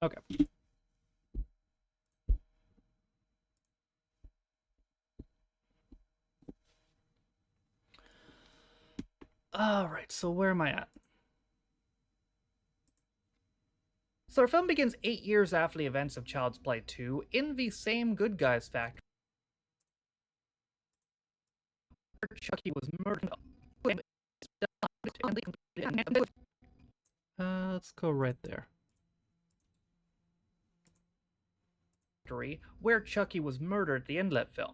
Okay. Alright, so where am I at? So our film begins 8 years after the events of Child's Play 2 in the same good guys factory. Chucky was murdered. Let's go right there. Where Chucky was murdered at the end of that film.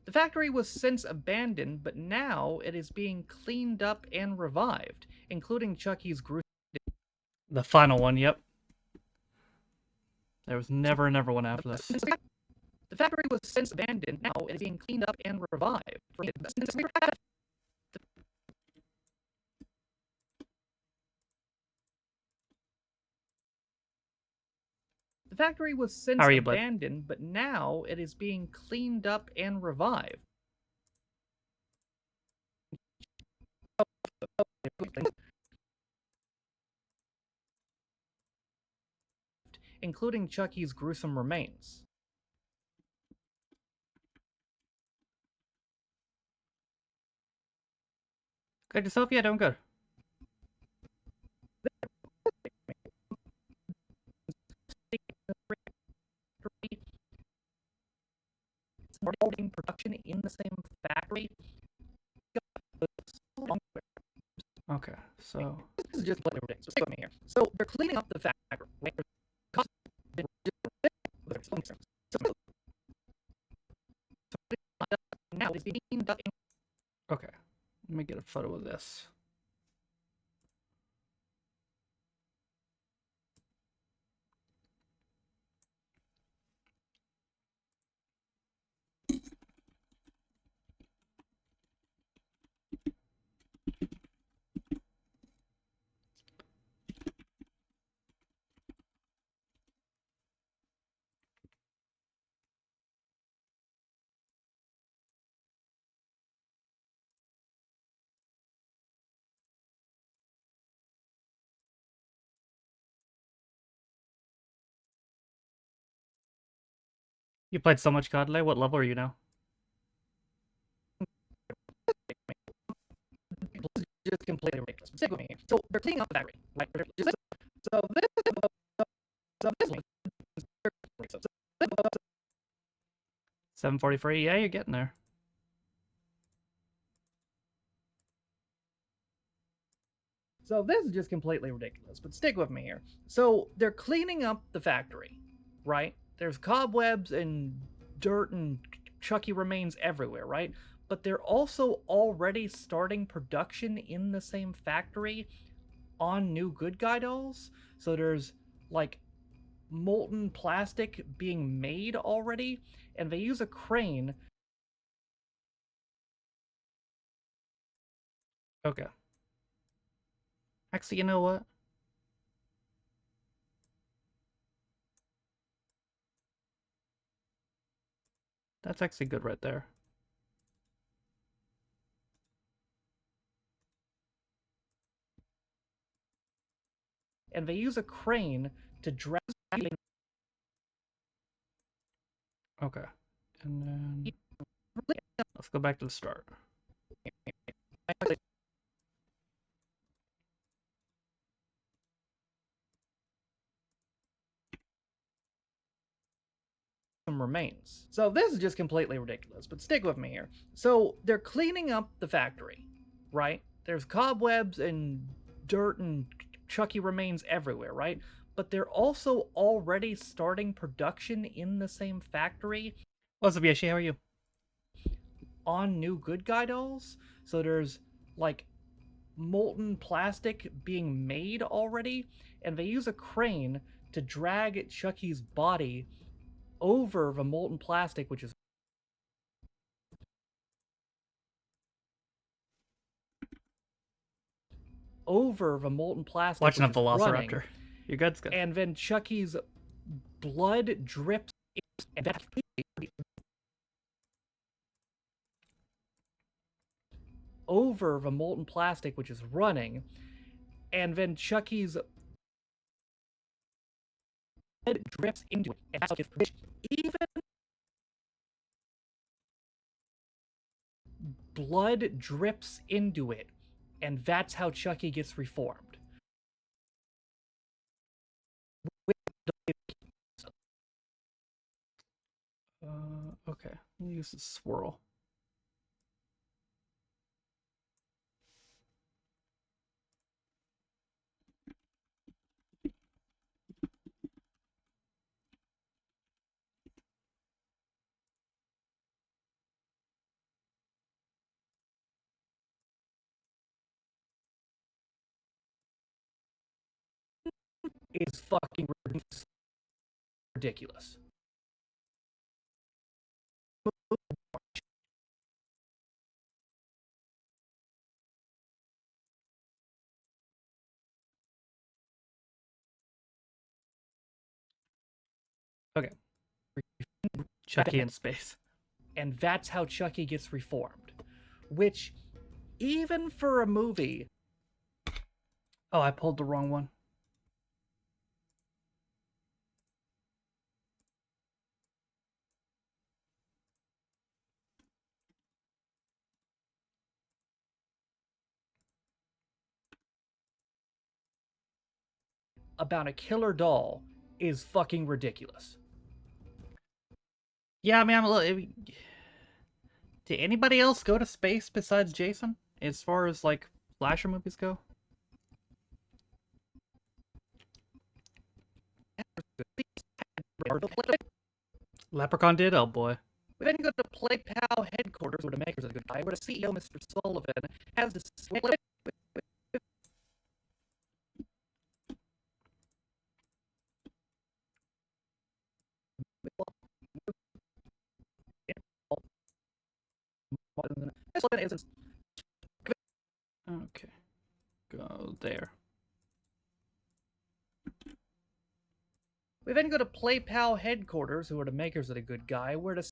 The factory was since abandoned, but now it is being cleaned up and revived, including Chucky's gruesome... The final one, yep. There was never another one after this. The factory was since abandoned, now it is being cleaned up and revived. The factory was since abandoned, but now it is being cleaned up and revived. Including Chucky's gruesome remains. Good yourself? Yeah, doing good. Holding production in the same factory. Okay, so this is just what they're doing. So stick with me here. So they're cleaning up the factory. Now it's being cleaned up. Okay, let me get a photo of this. You played so much Godlay. What level are you now? Just completely ridiculous. Stick with me here. So they're cleaning up the factory. Like, so this 743. Yeah, you're getting there. So this is just completely ridiculous, but stick with me here. So they're cleaning up the factory, right? There's cobwebs and dirt and Chucky remains everywhere, right? But they're also already starting production in the same factory on new good guy dolls. So there's like molten plastic being made already, and they use a crane. Okay. Actually, you know what? That's actually good right there. And they use a crane to drag. Okay. And then let's go back to the start. Remains. So this is just completely ridiculous, but stick with me here. So they're cleaning up the factory, right? There's cobwebs and dirt and Chucky remains everywhere, right? But they're also already starting production in the same factory. What's up, Yeshi? How are you? On new good guy dolls. So there's like molten plastic being made already, and they use a crane to drag Chucky's body over the molten plastic, which is over the molten plastic. Watching a velociraptor. You're good, good. And then Chucky's blood drips, and that's over over the molten plastic which is running, and then Chucky's blood drips into it, and that's how it gets permission. Even blood drips into it, and that's how Chucky gets reformed. Okay. Let me use the swirl. Is fucking ridiculous. Okay. Chucky in space. And that's how Chucky gets reformed. Which, even for a movie. Oh, I pulled the wrong one. About a killer doll is fucking ridiculous. Yeah, I mean, I'm a little. Did anybody else go to space besides Jason? As far as like slasher movies go? Leprechaun did? Oh boy. We then go to Play Pal headquarters, where the makers of the good guy, where the CEO, Mr. Sullivan, has this. Okay. Go there. We then go to Play Pal headquarters, who are the makers of the good guy, where the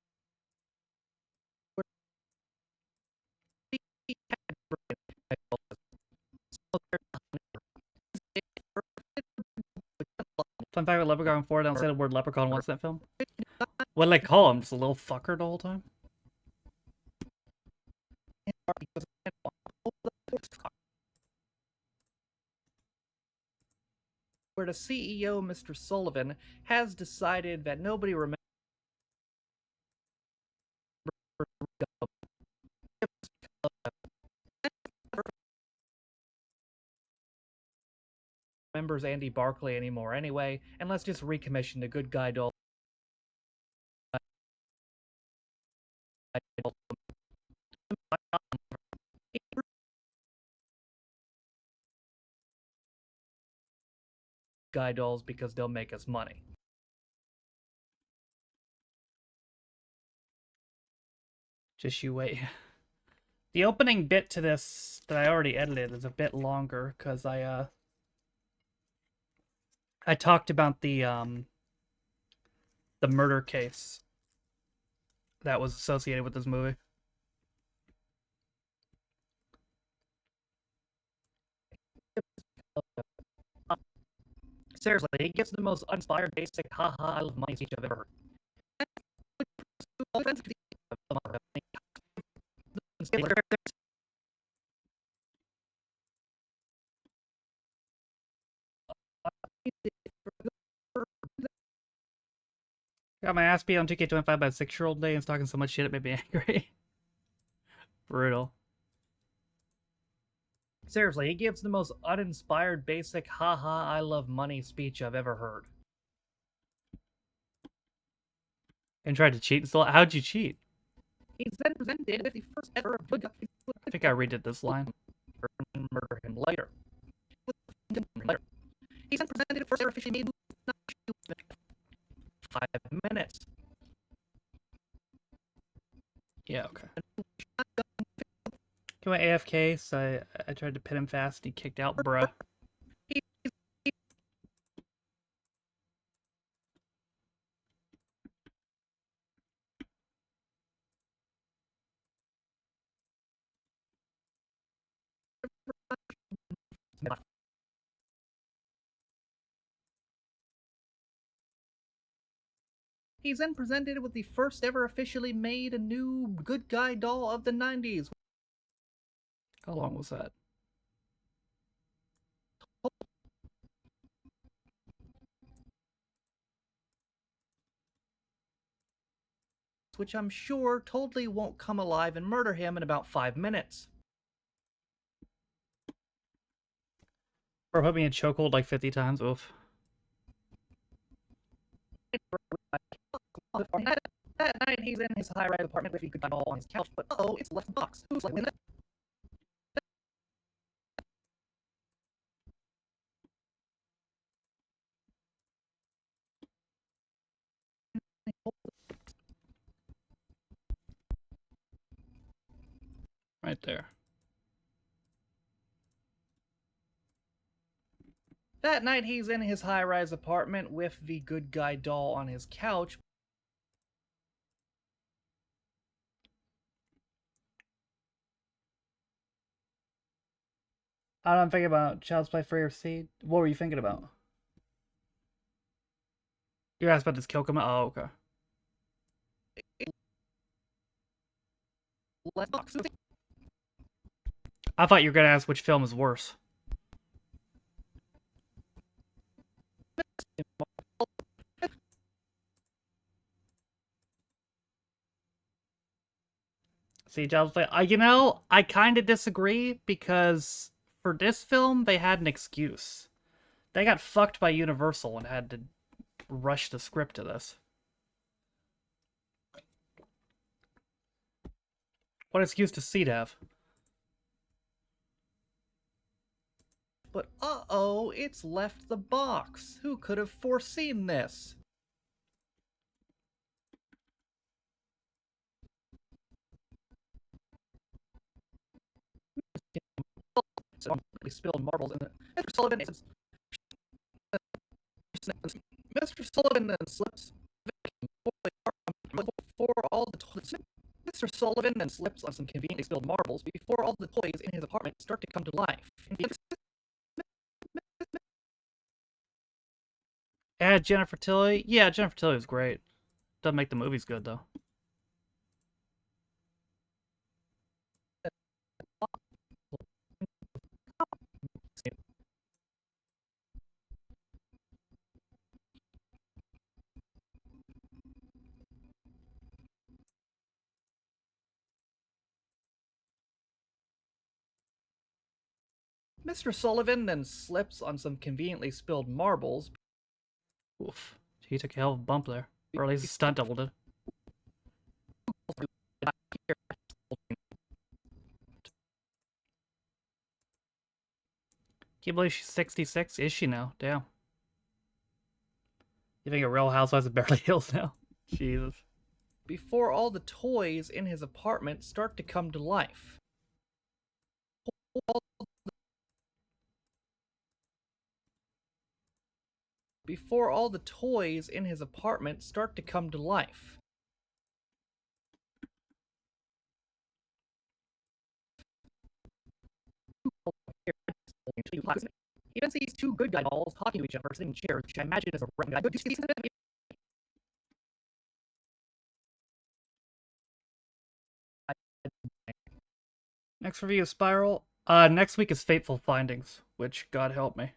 fun fact with Leprechaun 4, they don't say the word leprechaun once in that film. What do they call him? Just a little fucker the whole time? Where the CEO, Mr. Sullivan, has decided that nobody remembers Andy Barclay anymore anyway, and let's just recommission the good guy doll. Guy dolls because they'll make us money. Just you wait. The opening bit to this that I already edited is a bit longer because I talked about the murder case that was associated with this movie. Seriously, he gives the most uninspired, basic haha I love money speech I've ever heard. Got my ass beat on 2K25 by a 6-year-old day and was talking so much shit it made me angry. Brutal. Seriously, he gives the most uninspired, basic haha I love money speech I've ever heard. And tried to cheat and still. How'd you cheat? He's then presented with the first ever good. I think I redid this line. Murder him later. He's then presented the first ever officially made 5 minutes. Yeah, okay. He went AFK, so I tried to pin him fast. He kicked out, bruh. He's then presented with the first ever officially made a new good guy doll of the 90s. How long was that? Which I'm sure totally won't come alive and murder him in about 5 minutes. Or put me in chokehold like 50 times. Oof. That night, he's in his high-rise apartment with a good guy doll on his couch, but uh-oh, it's left box. Who's like in it? Right there. That night, he's in his high-rise apartment with the good guy doll on his couch. I don't think about Child's Play Free or Seed. What were you thinking about? You asked about this kill command? Oh, okay. Left box. I thought you were gonna ask which film is worse. See, Child's Play. I kind of disagree because for this film they had an excuse. They got fucked by Universal and had to rush the script to this. What excuse does Seed have? But uh-oh, it's left the box. Who could have foreseen this? Spilled marbles in it. Mr. Sullivan is... Mr. Sullivan then slips before all the toys. Mr. Sullivan then slips on some conveniently spilled marbles before all the toys in his apartment start to come to life. Add Jennifer Tilly. Yeah, Jennifer Tilly was great. Doesn't make the movies good though. Mr. Sullivan then slips on some conveniently spilled marbles. Oof. He took a hell of a bump there. Or at least the stunt double did. Can't believe she's 66. Is she now? Damn. You think a Real Housewives of Beverly Hills now? Jesus. Before all the toys in his apartment start to come to life. Before all the toys in his apartment start to come to life. Even sees two good guy dolls talking to each other sitting in chairs, which I imagine is a random guy. Next review is Spiral. Next week is Fateful Findings, which God help me.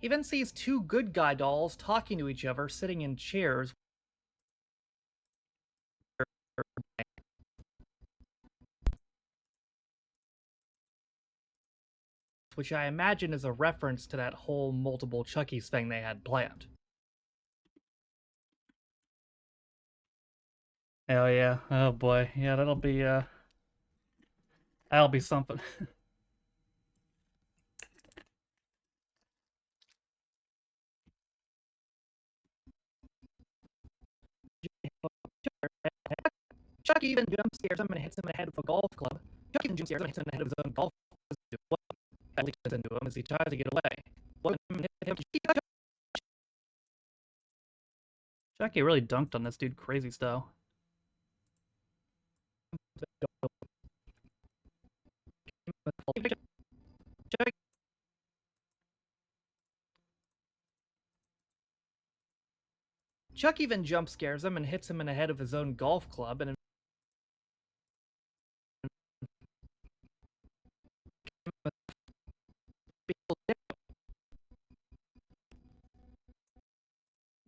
Even sees two good guy dolls talking to each other sitting in chairs. Which I imagine is a reference to that whole multiple Chuckies thing they had planned. Hell yeah. Oh boy. Yeah, that'll be something. Chucky even jump scares him and hits him in the head with a golf club. Chucky even jump scares him and hits him in the head with his own golf club. That leads into him as he tries to get away. Jackie really dunked on this dude crazy style. Chuck even jump scares him and hits him in the head of his own golf club and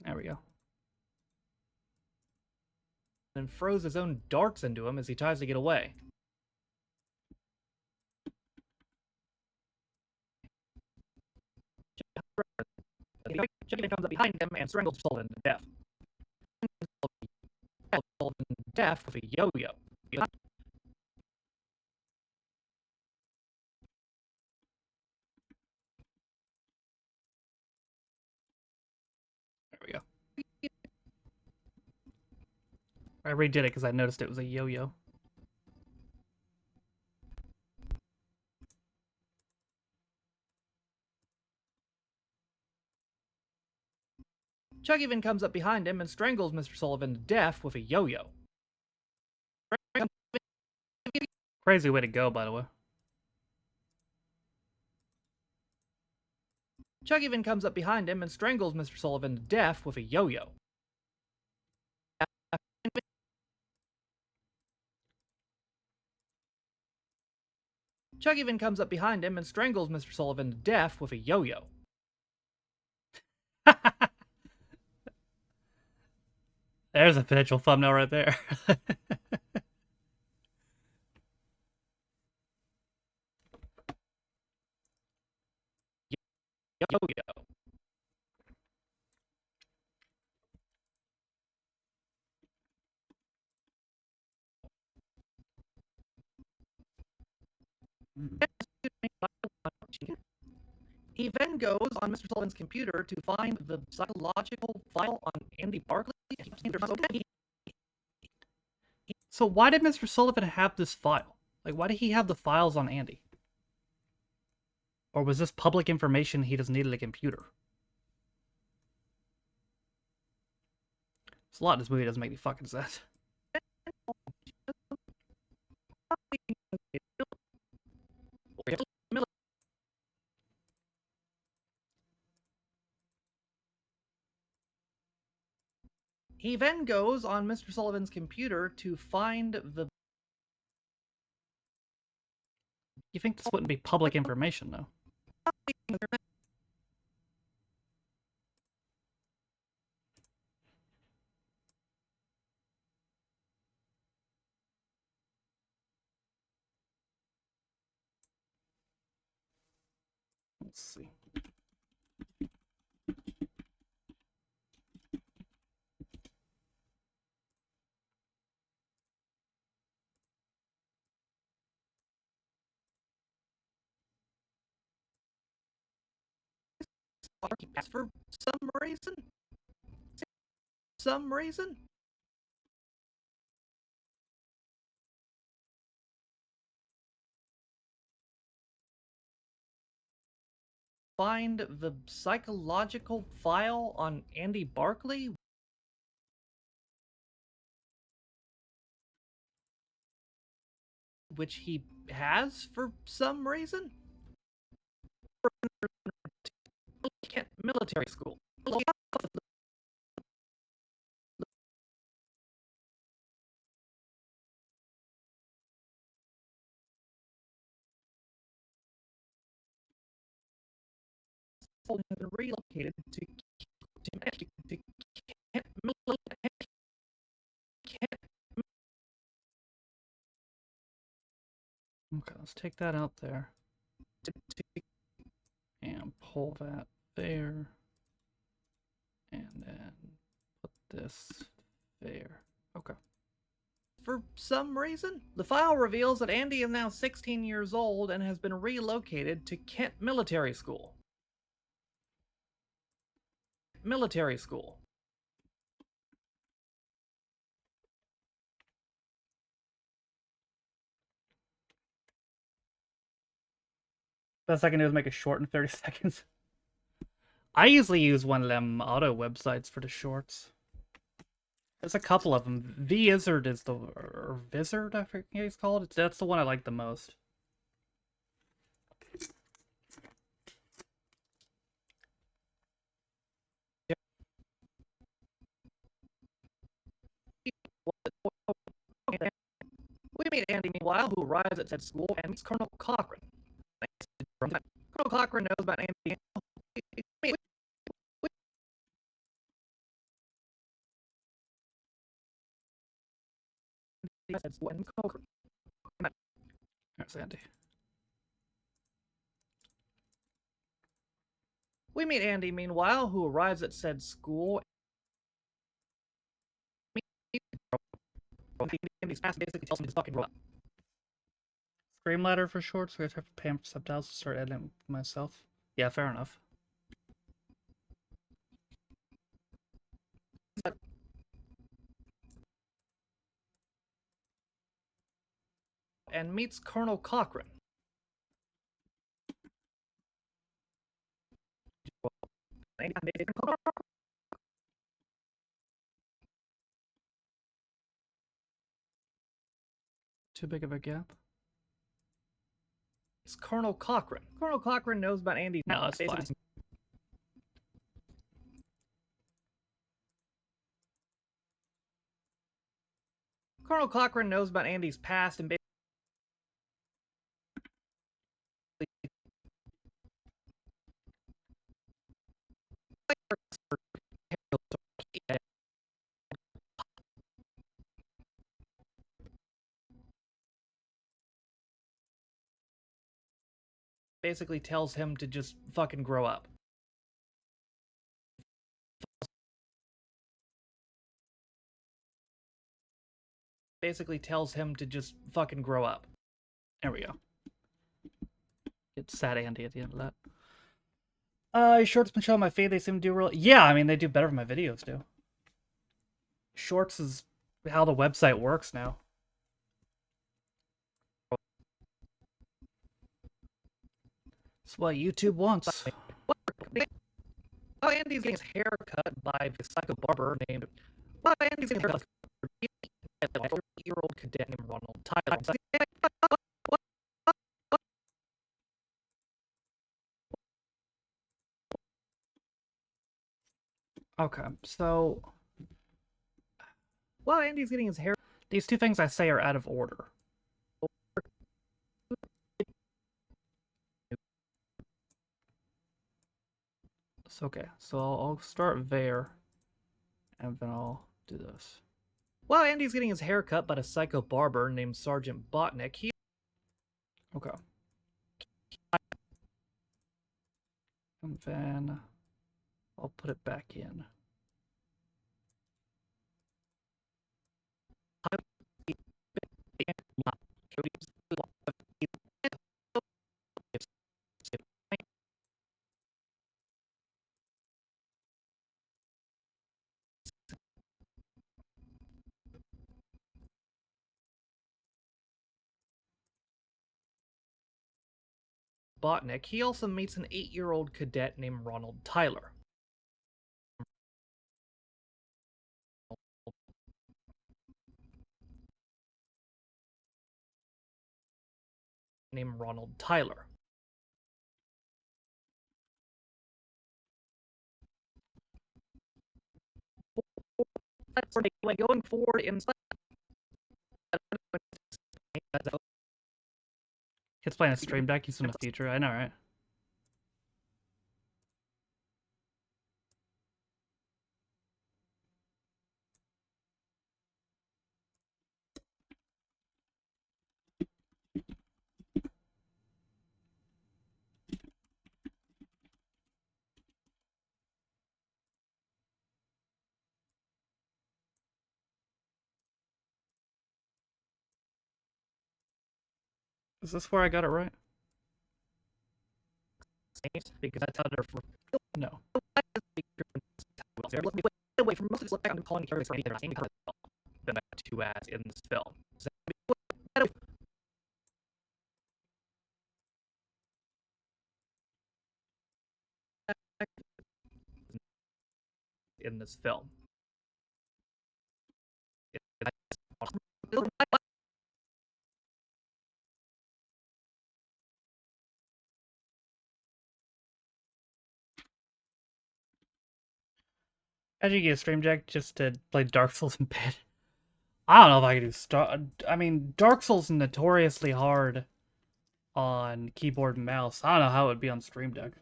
There we go. throws his own darts into him as he tries to get away. Chuck even comes up behind him and strangles Sullivan to death. Sullivan to death with a yo-yo. There we go. I redid it because I noticed it was a yo-yo. Chuck even comes up behind him and strangles Mr. Sullivan to death with a yo-yo. Crazy way to go, by the way. Chuck even comes up behind him and strangles Mr. Sullivan to death with a yo-yo. Chuck even comes up behind him and strangles Mr. Sullivan to death with a yo-yo. There's a potential thumbnail right there. Yo-yo. He then goes on Mr. Sullivan's computer to find the psychological file on Andy Barkley. So why did Mr. Sullivan have this file? Like, why did he have the files on Andy? Or was this public information he just needed a computer? There's a lot of this movie doesn't make any fucking sense. He then goes on Mr. Sullivan's computer to find the... You think this wouldn't be public information, though? Let's see. For some reason? Some reason? Find the psychological file on Andy Barkley? Which he has for some reason? Military school. Relocated to Okay, let's take that out there. And pull that there. And then put this there. Okay. For some reason, the file reveals that Andy is now 16 years old and has been relocated to Kent Military School. Military school. Best I can do is make it short in 30 seconds. I usually use one of them auto websites for the shorts. There's a couple of them. The Izzard is the or Vizard, I forget what he's called. That's the one I like the most. We meet Andy, meanwhile, who arrives at said school and meets Colonel Cochran. Colonel Cochran knows about Andy. There's Andy. We meet Andy, meanwhile, who arrives at said school. Andy's past basically tells him to fucking grow up. Screamladder for short, so I have to pay him for subtitles to start editing myself. Yeah, fair enough. And meets Colonel Cochran. Too big of a gap? It's Colonel Cochran. Colonel Cochran knows about Andy. No, that's fine. Colonel Cochran knows about Andy's past and basically tells him to just fucking grow up. Basically tells him to just fucking grow up. There we go. Get sad Andy at the end of that. Shorts been showing my feed. They seem to do real. Yeah, I mean they do better than my videos do. Shorts is how the website works now. It's what YouTube wants. Oh, Andy's getting his hair cut by the psycho barber named. Well, Andy's getting his hair cut by a 8-year-old cadet named Ronald Tyler. Okay, so Well, Andy's getting his hair. these two things I say are out of order. It's okay. So I'll start there, and then I'll do this. Well, Andy's getting his hair cut by a psycho barber named Sergeant Botnick. He Okay. And then I'll put it back in. Botnick. He also meets an 8-year-old cadet named Ronald Tyler. Named Ronald Tyler. Going forward in Kid's playing a stream deck. He's in the future. I know, right? Is this where I got it right? because that's how they're. No. Away from most of this back on calling characters for anything than two ads in this film. So, in this film. How'd you get a stream deck just to play Dark Souls in bed? I don't know if I could do I mean, Dark Souls is notoriously hard on keyboard and mouse. I don't know how it would be on Stream Deck.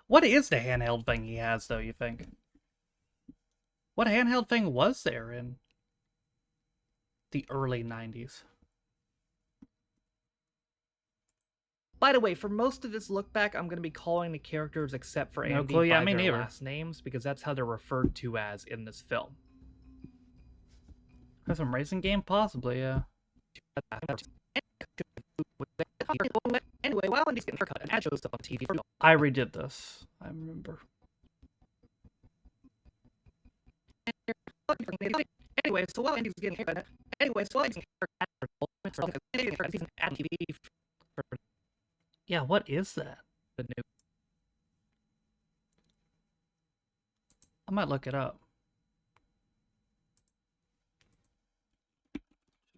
What is the handheld thing he has, though, you think? What handheld thing was there in the early 90s? By the way, for most of this look back, I'm going to be calling the characters except for No Andy clue, yeah, by me their neither. last names because that's how they're referred to as in this film. Got some racing game? Possibly, yeah. Anyway, while Andy's getting a haircut, an ad shows up on TV. I redid this. I remember. Anyway, so while Andy's getting a haircut, he's an ad on TV for Yeah, what is that? the new. I might look it up.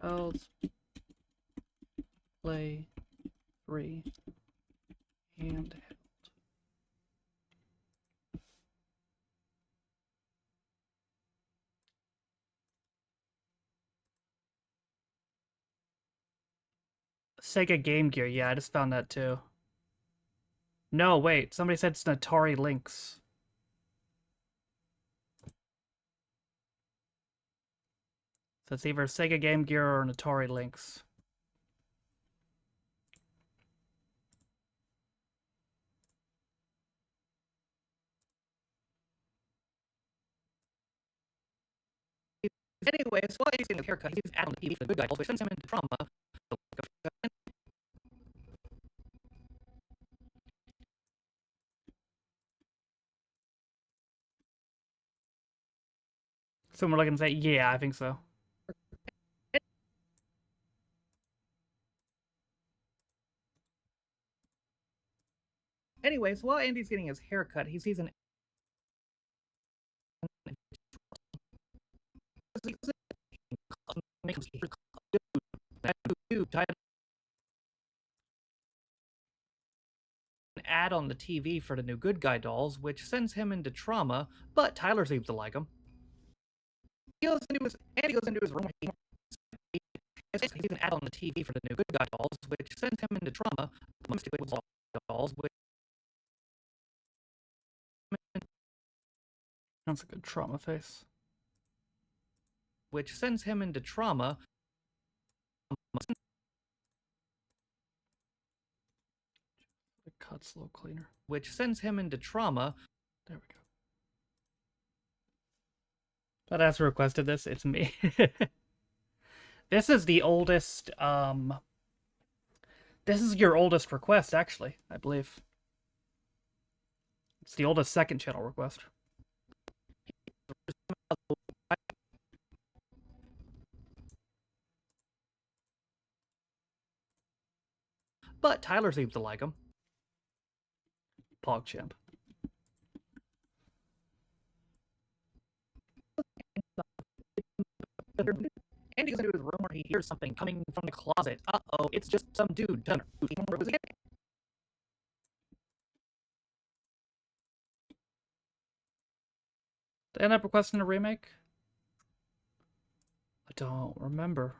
Child's Play 3 handheld. Sega Game Gear. Yeah, I just found that too. No, wait. Somebody said it's an Atari Lynx. So it's either a Sega Game Gear or an Atari Lynx. Anyway, so while Andy's getting a haircut, he's an ad on the TV for the good guy, which sends him into trauma. So we're looking to say, yeah, I think so. Anyways, while Andy's getting his haircut, he sees an ad on the TV for the new good guy dolls, which sends him into trauma, but Tyler seems to like him. Andy goes into his room. He sees an ad on the TV for the new good guy dolls, which sends him into trauma. Dolls, That's a good trauma face. which sends him into trauma. The cut's a little cleaner. Which sends him into trauma. There we go. But as requested this, it's me. This is the oldest, this is your oldest request, actually, I believe. It's the oldest second channel request. But Tyler seems to like him. PogChamp. Andy goes into his room where he hears something coming from the closet. Uh-oh, it's just some dude. Did they end up requesting a remake? I don't remember.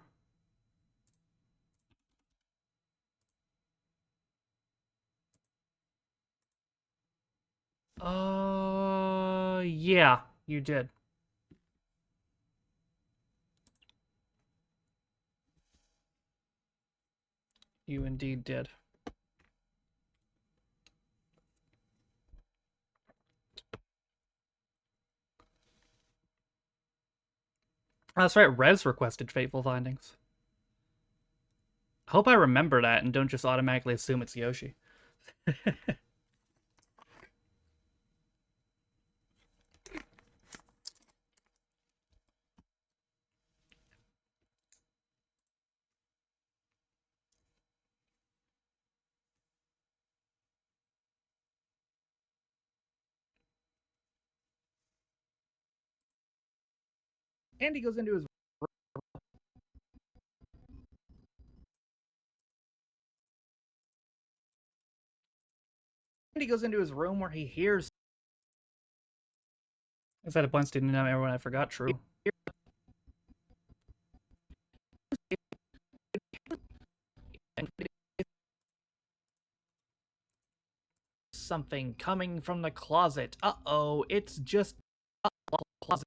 Yeah, you did. You indeed did. That's right, Rez requested Fateful Findings. I hope I remember that and don't just automatically assume it's Yoshi. Andy goes into his room where he hears Is that a point student name everyone I forgot? True. something coming from the closet. Uh-oh, it's just a closet.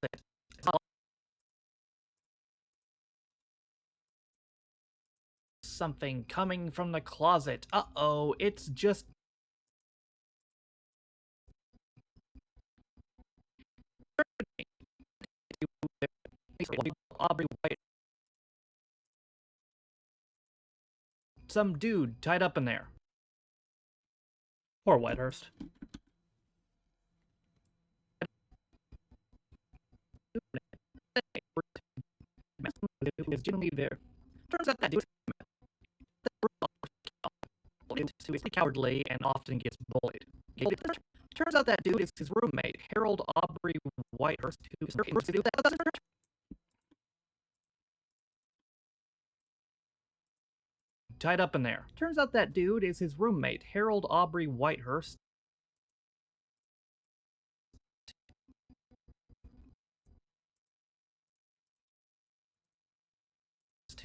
Something coming from the closet. Uh-oh, it's just Aubrey White. Some dude tied up in there. Poor Whitehurst. Is genuinely there. Turns out that dude is cowardly and often gets bullied. Turns out that dude is his roommate, Harold Aubrey Whitehurst, who is tied up in there. Turns out that dude is his roommate, Harold Aubrey Whitehurst,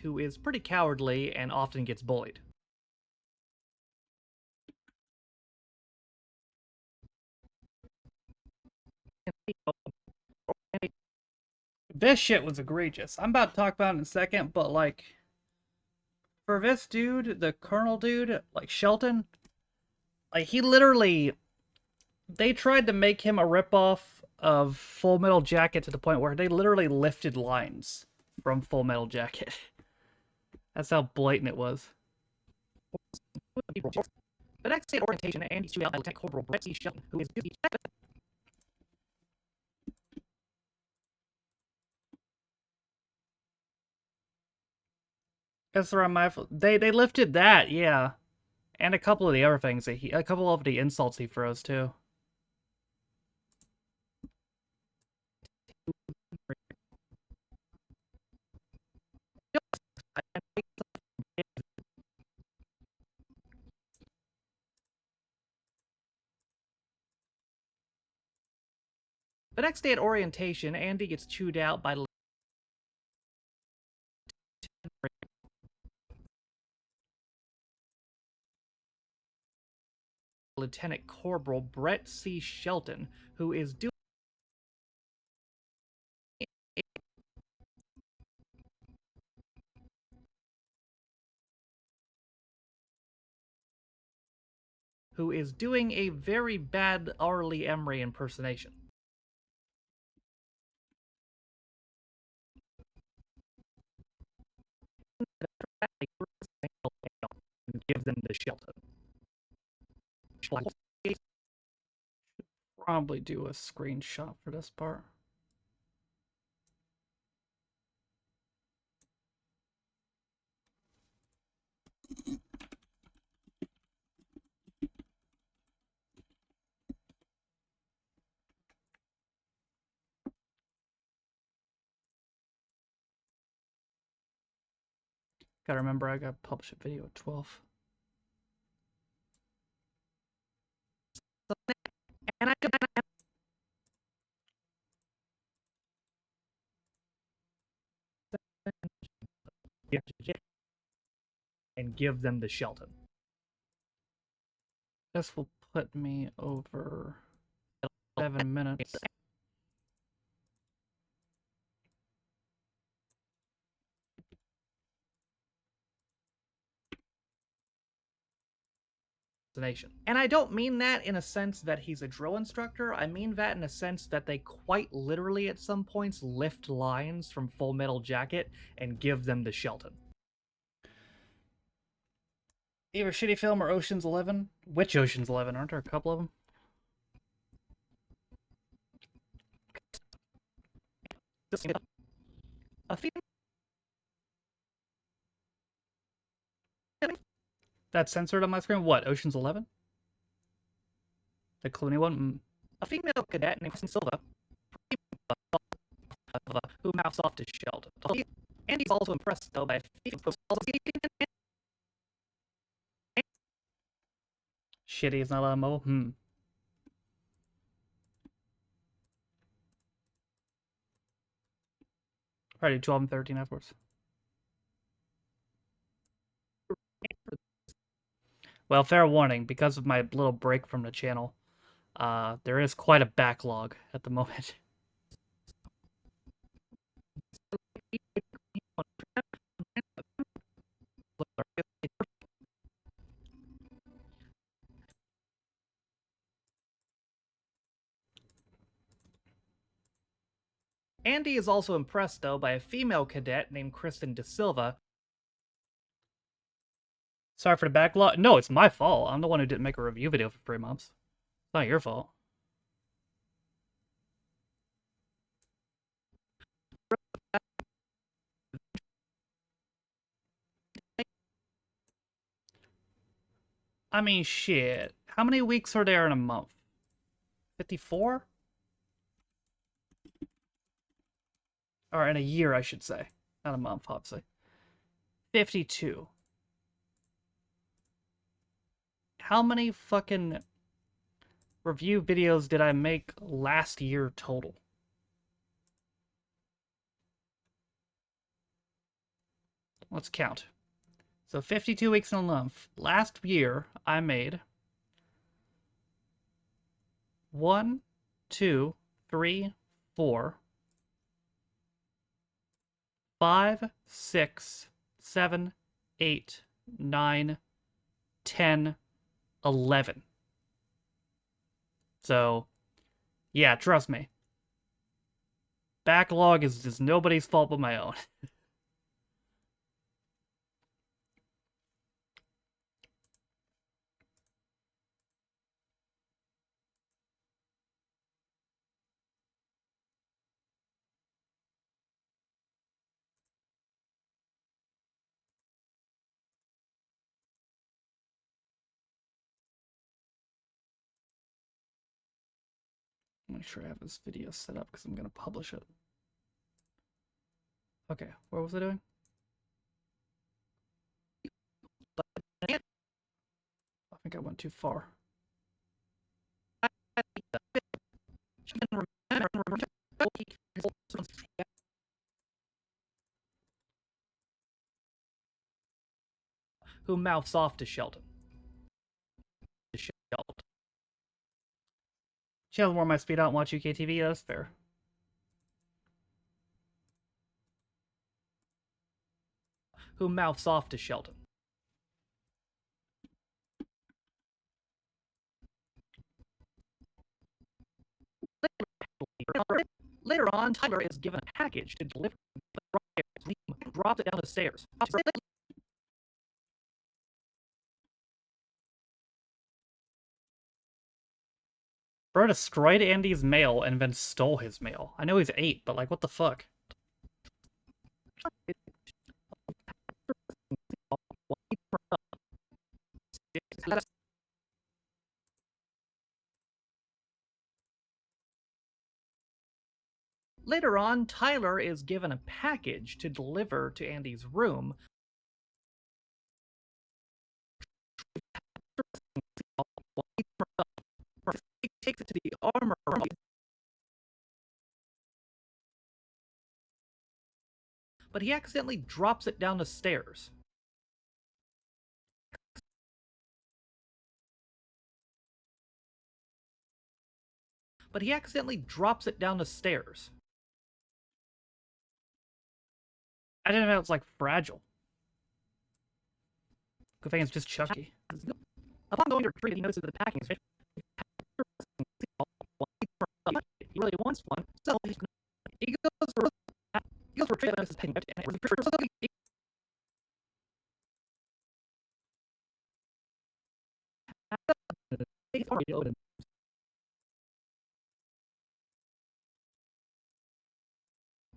who is pretty cowardly and often gets bullied. This shit was egregious. I'm about to talk about it in a second, but like, for this dude, the Colonel dude, like Shelton, like he literally, they tried to make him a ripoff of Full Metal Jacket to the point where they literally lifted lines from Full Metal Jacket. That's how blatant it was. The next day at orientation, Andy's chewed out by Lieutenant Corporal Brett C. Shelton, who is duty. That's around my. They lifted that, yeah, and a couple of the other things that a couple of the insults he throws too. The next day at orientation, Andy gets chewed out by Lieutenant Corporal Brett C. Shelton, who is doing a very bad Arlie Emery impersonation. And give them to Shelton. Probably do a screenshot for this part. Gotta remember, I gotta publish a video at 12. And and give them to Shelton. This will put me over 7 minutes. And I don't mean that in a sense that he's a drill instructor. I mean that in a sense that they quite literally at some points lift lines from Full Metal Jacket and give them to Shelton. Either Shitty Film or Ocean's 11. Which Ocean's 11? Aren't there a couple of them? A female That's censored on my screen? What, Ocean's 11? The Clooney one? A female cadet named Kristen Silva who mouths off to Sheldon. Andy's also impressed, though, by a Shitty is not allowed mobile. Alright, 12 and 13 afterwards. Well, fair warning, because of my little break from the channel, there is quite a backlog at the moment. Andy is also impressed, though, by a female cadet named Kristen De Silva. Sorry for the backlog. No, it's my fault. I'm the one who didn't make a review video for 3 months. It's not your fault. I mean, shit. How many weeks are there in a month? 54? Or in a year, I should say. Not a month, obviously. 52. How many fucking review videos did I make last year total? Let's count. So 52 weeks in a month. Last year, I made 1, 2, 3, 4, 5, 6, 7, 8, 9, 10, 11. So, yeah, trust me. Backlog is just nobody's fault but my own. Make sure I have this video set up because I'm going to publish it. Okay, what was I doing? I think I went too far. Who mouths off to Sheldon. Sheldon wore my speed out and watch UK TV. That's fair. Who mouths off to Sheldon. Later on, Tyler is given a package to deliver, but drops it down the stairs. Bro destroyed Andy's mail and then stole his mail. I know he's 8, but like, what the fuck? Later on, Tyler is given a package to deliver to Andy's room. He takes it to the armor room, but he accidentally drops it down the stairs. But he accidentally drops it down the stairs. I didn't know it was like fragile. Good thing it's just Chucky. Upon going to retrieve it, he notices that the packing is finished. He really wants one, so he goes for retrieve it, notices packing and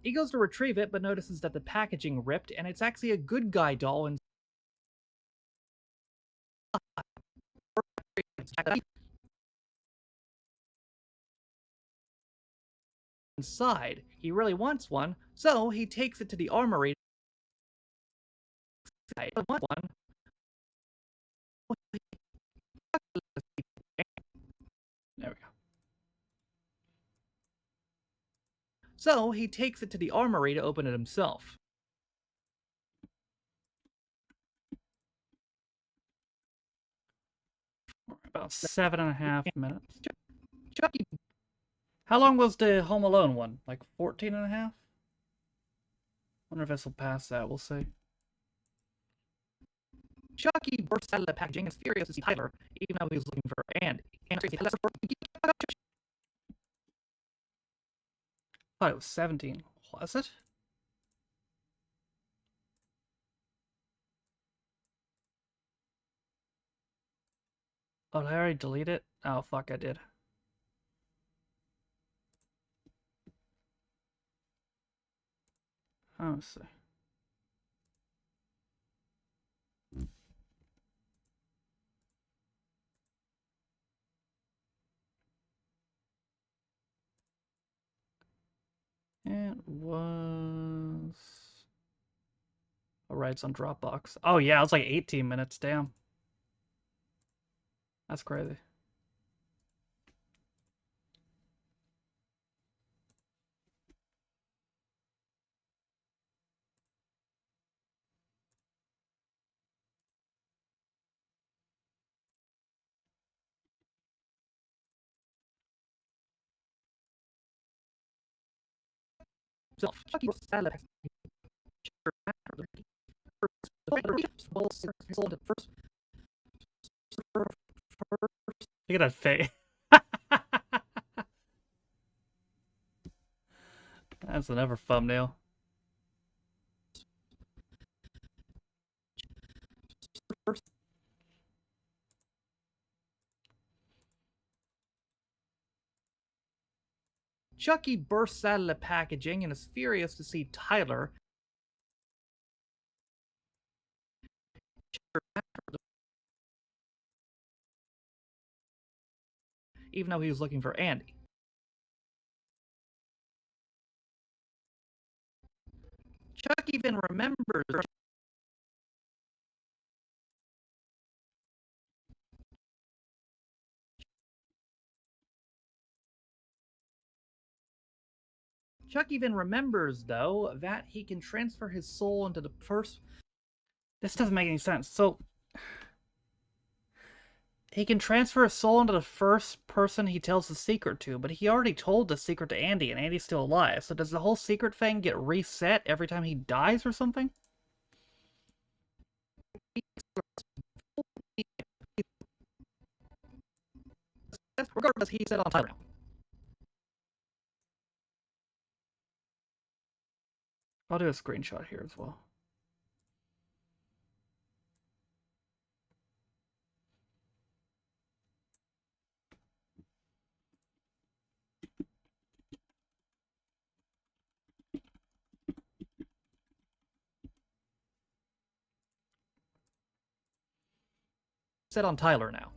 he goes to retrieve it, but notices that the packaging ripped, and it's actually a good guy doll. And inside. He really wants one, so he takes it to the armory. I want one. There we go. So he takes it to the armory to open it himself. About 7.5 minutes. Chucky How long was the Home Alone one? Like 14.5? Wonder if this will pass that. We'll see. Chucky bursts out of the packaging and is furious to see Tyler, even though he was looking for Andy. Thought it was 17. Was it? Oh, did I already delete it? Oh, fuck, I did. Oh, let's see. It was... Alright, it's on Dropbox. Oh, yeah, it was like 18 minutes. Damn. That's crazy. Chucky bursts out of the packaging. Look at that face. That's another thumbnail. Chucky bursts out of the packaging and is furious to see Tyler. Even though he was looking for Andy. Chuck even remembers Chuck even remembers, though, that he can transfer his soul into the first... This doesn't make any sense. So, he can transfer his soul into the first person he tells the secret to, but he already told the secret to Andy, and Andy's still alive. So does the whole secret thing get reset every time he dies or something? Regardless, he said on Tyler. I'll do a screenshot here as well. Said on Tyler now.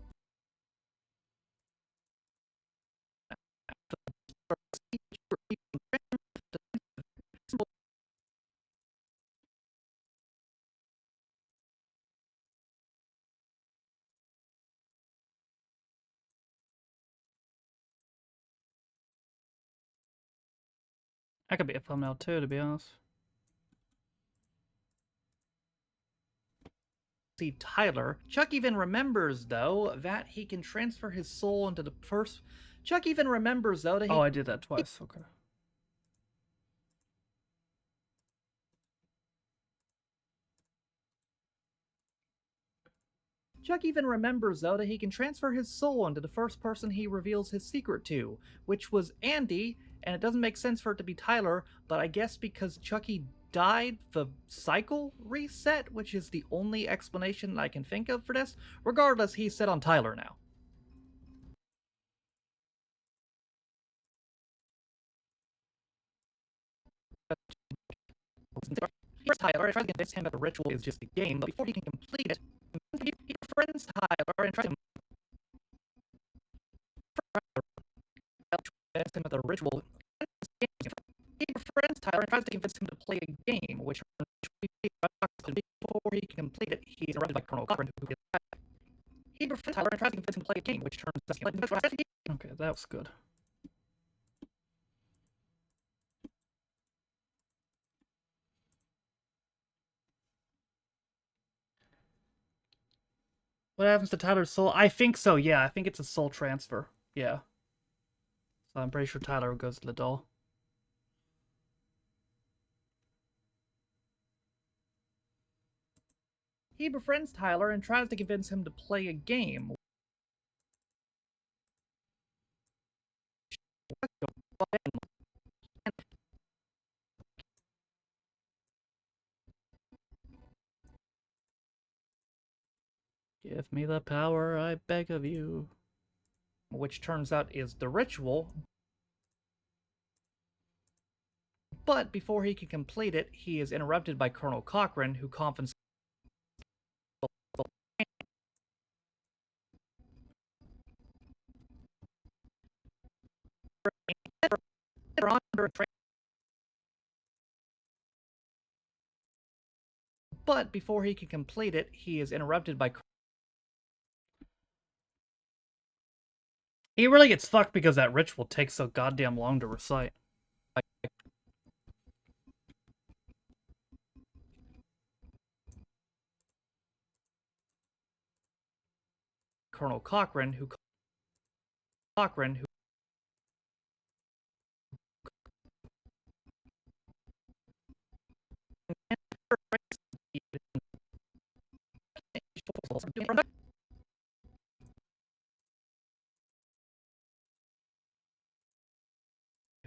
That could be a thumbnail too, to be honest. See Tyler. Chuck even remembers, though, that he can transfer his soul into the first... Chuck even remembers, though, that he... Oh, I did that twice. Okay. Chuck even remembers, though, that he can transfer his soul into the first person he reveals his secret to, which was Andy, and it doesn't make sense for it to be Tyler, but I guess because Chucky died, the cycle reset, which is the only explanation I can think of for this. Regardless, he's set on Tyler now. Here's Tyler and tries to convince him that the ritual is just a game, but before he can complete it, he befriends Tyler and tries to convince him that the ritual can complete it, he is interrupted by Colonel Cochran, who he befriends Tyler and tries to convince him to play a game, which turns out Okay, that was good. What happens to Tyler's soul? I think so, yeah. I think it's a soul transfer. Yeah. So I'm pretty sure Tyler goes to the doll. He befriends Tyler and tries to convince him to play a game. Give me the power, I beg of you. Which turns out is the ritual. But before he can complete it, he is interrupted by Colonel Cochran, who confiscates But before he can complete it, he is interrupted by He really gets fucked because that ritual takes so goddamn long to recite. Colonel Cochran, who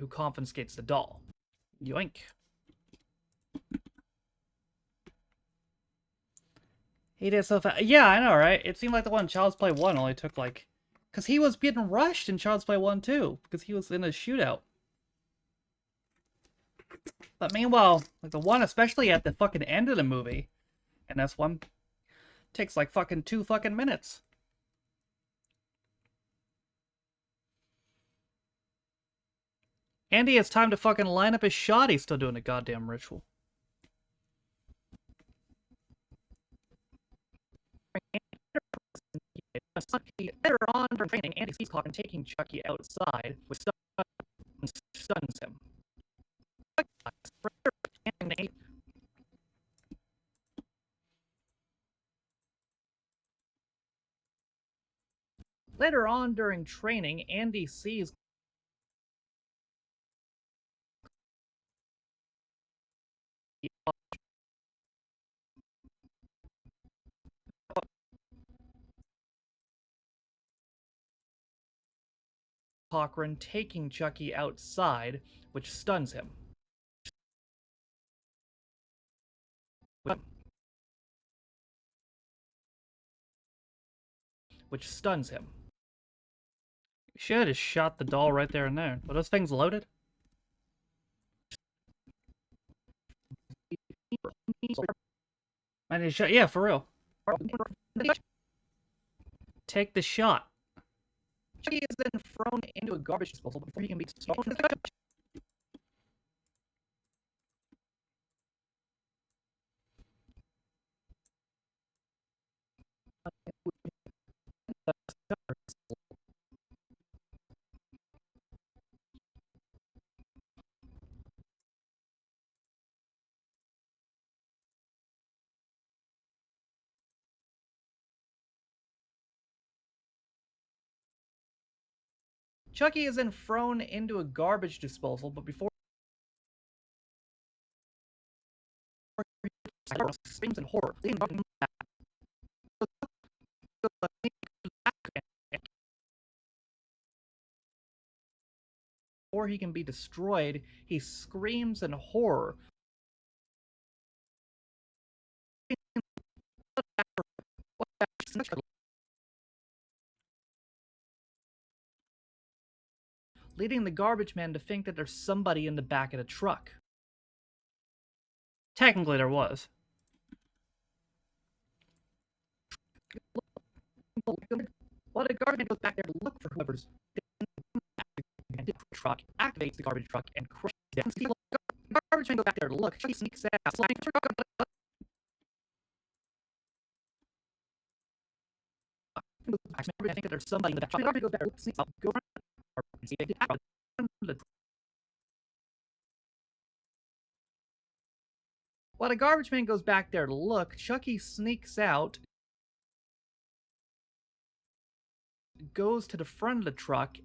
confiscates the doll. Yoink. He did so fast. Yeah, I know, right? It seemed like the one in Child's Play 1 only took like... Because he was getting rushed in Child's Play 1 too. Because he was in a shootout. But meanwhile, like the one especially at the fucking end of the movie, and this one takes like fucking 2 fucking minutes. Andy has time to fucking line up his shot. He's still doing a goddamn ritual. Later on during training, Andy sees Cochran taking Chucky outside, which stuns him. Later on during training, Andy sees Cochran taking Chucky outside, which stuns him. Which stuns him. You should have shot the doll right there and there. Were those things loaded? I need to shot. Yeah, for real. Take the shot. Chucky is then thrown into a garbage disposal before he can be thrown. Chucky is then thrown into a garbage disposal, but before he screams in horror, before he can be destroyed, he screams in horror. Leading the garbage man to think that there's somebody in the back of the truck. Technically, there was. Well, the garbage man goes back there to look for whoever's in the truck, activates the garbage truck, and crushes it. The garbage man goes back there to look. Chucky sneaks out, I think that there's somebody in the back. Garbage goes back. Sneaks up. Go around. While the garbage man goes back there to look, Chucky sneaks out, goes to the front of the truck,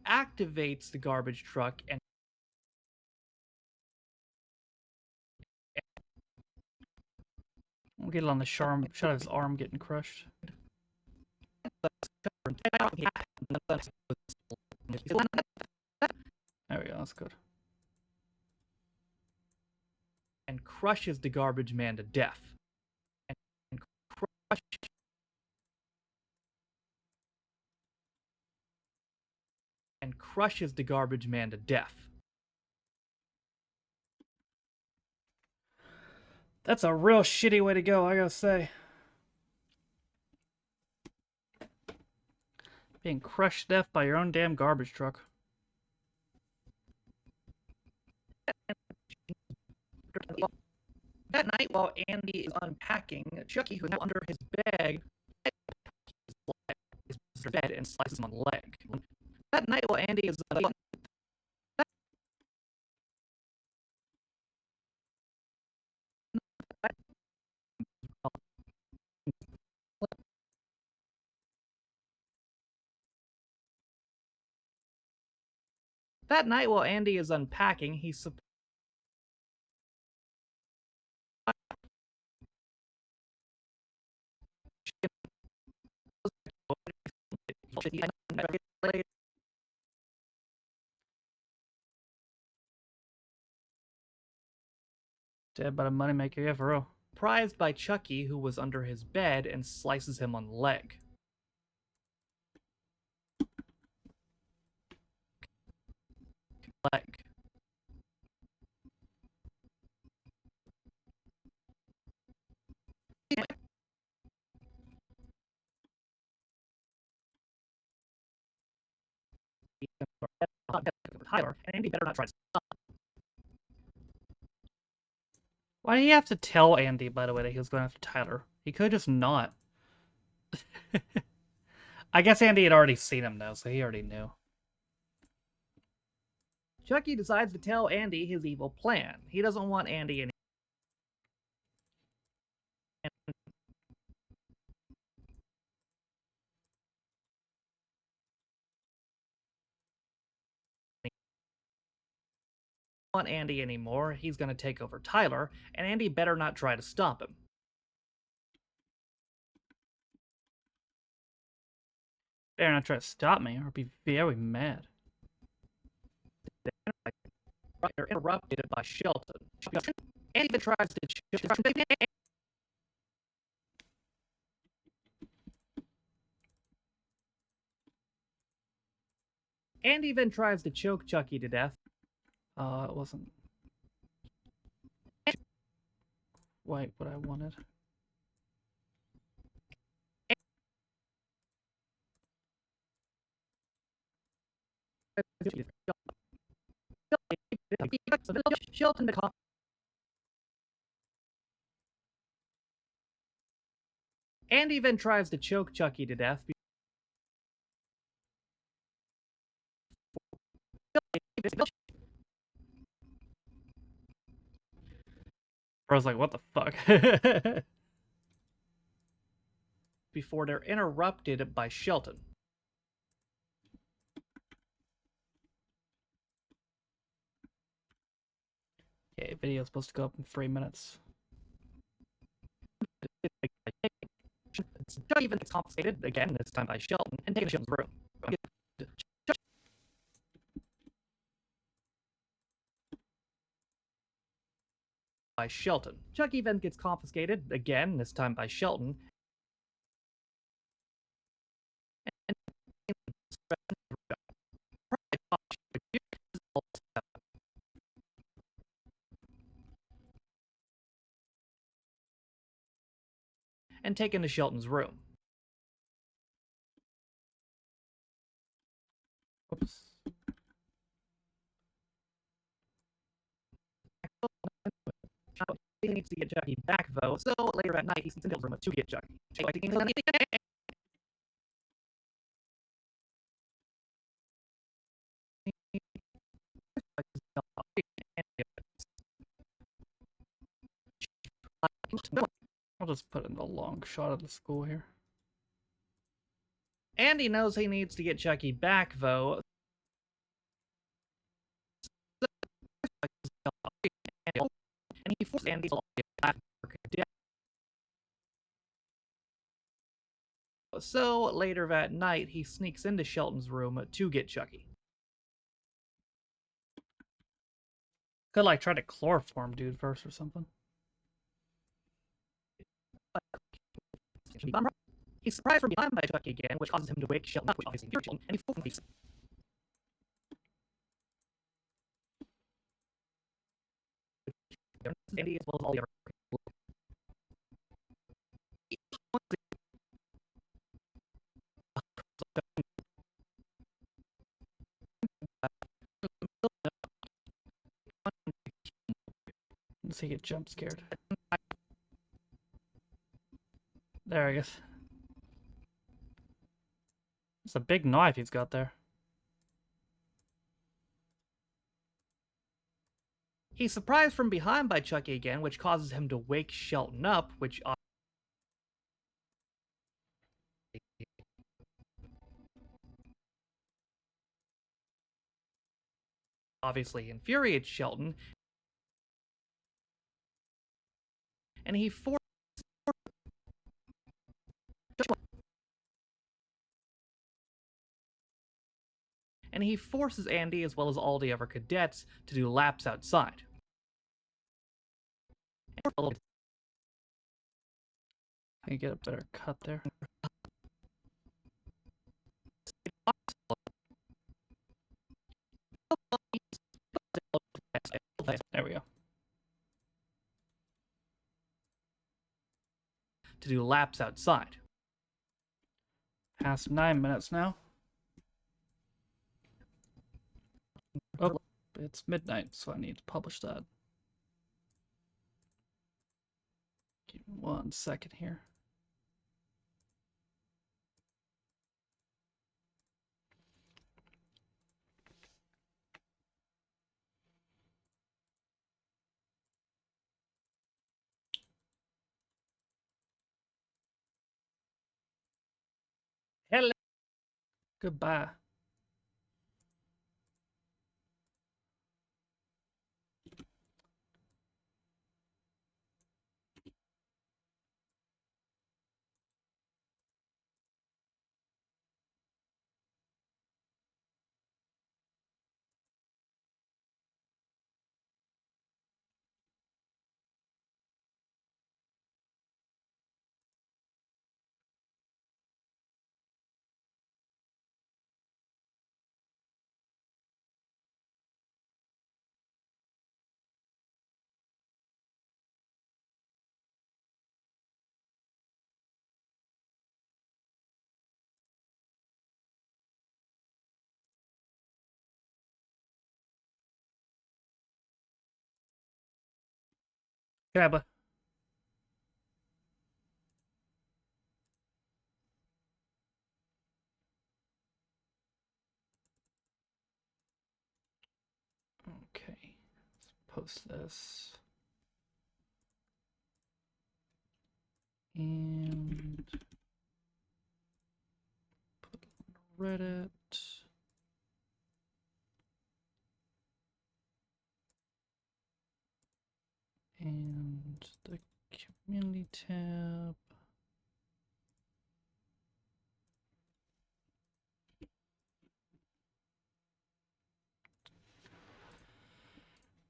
activates the garbage truck, and We'll get it on the shot of his arm getting crushed. There we go, that's good. And crushes the garbage man to death. And crushes the garbage man to death. That's a real shitty way to go, I gotta say. Being crushed to death by your own damn garbage truck. That night, while Andy is unpacking, Chucky, who's now under his bed, his bed and slices him on the leg. That night, while Andy is unpacking, he's Dead by the moneymaker, yeah, for real. surprised by Chucky, who was under his bed, and slices him on the leg. Tyler, and Andy better not try to stop. Why did he have to tell Andy, by the way, that he was going after Tyler? He could just not. I guess Andy had already seen him, though, so he already knew. Chucky decides to tell Andy his evil plan. He doesn't want Andy anymore. He's going to take over Tyler, and Andy better not try to stop him. Better not try to stop me, or I'll be very mad. They're interrupted by Shelton. Andy even tries to Andy then tries to choke Chucky to death. It wasn't quite what I wanted. Shelton Andy then tries to choke Chucky to death. I was like, what the fuck? Before they're interrupted by Shelton. Okay, video's supposed to go up in 3 minutes. Chucky even gets confiscated again, this time by Shelton, and taken to Shelton's room. By Shelton. Chucky then gets confiscated again, this time by Shelton, and taken to Shelton's room. Oops. he needs to get Chucky back, though, so later that night he sneaks into his room to get Chucky. I'll just put in a long shot of the school here. Andy knows he needs to get Chucky back, though. And he forces Andy to get back. So later that night, he sneaks into Shelton's room to get Chucky. Could like try to chloroform dude first or something. He's surprised from behind by Chucky again, which causes him to wake Shelton up, which obviously fears Shelton, and he forces Andy as well as all the other. Does he get jump scared? There, I guess. It's a big knife he's got there. He's surprised from behind by Chucky again, which causes him to wake Shelton up, which obviously infuriates Shelton, and he forces Andy as well as all the other cadets to do laps outside. I can get a better cut there. There we go. To do laps outside. Past 9 minutes now. Oh, it's midnight, so I need to publish that. Give me 1 second here. Hello. Goodbye. Grab. Okay, let's post this. And put it on Reddit. And the community tab.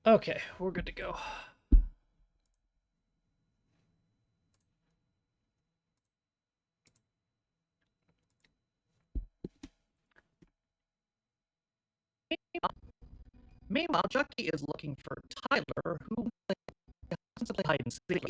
Okay, we're good to go. Meanwhile, Chucky is looking for Tyler, who wants to play hide and seek.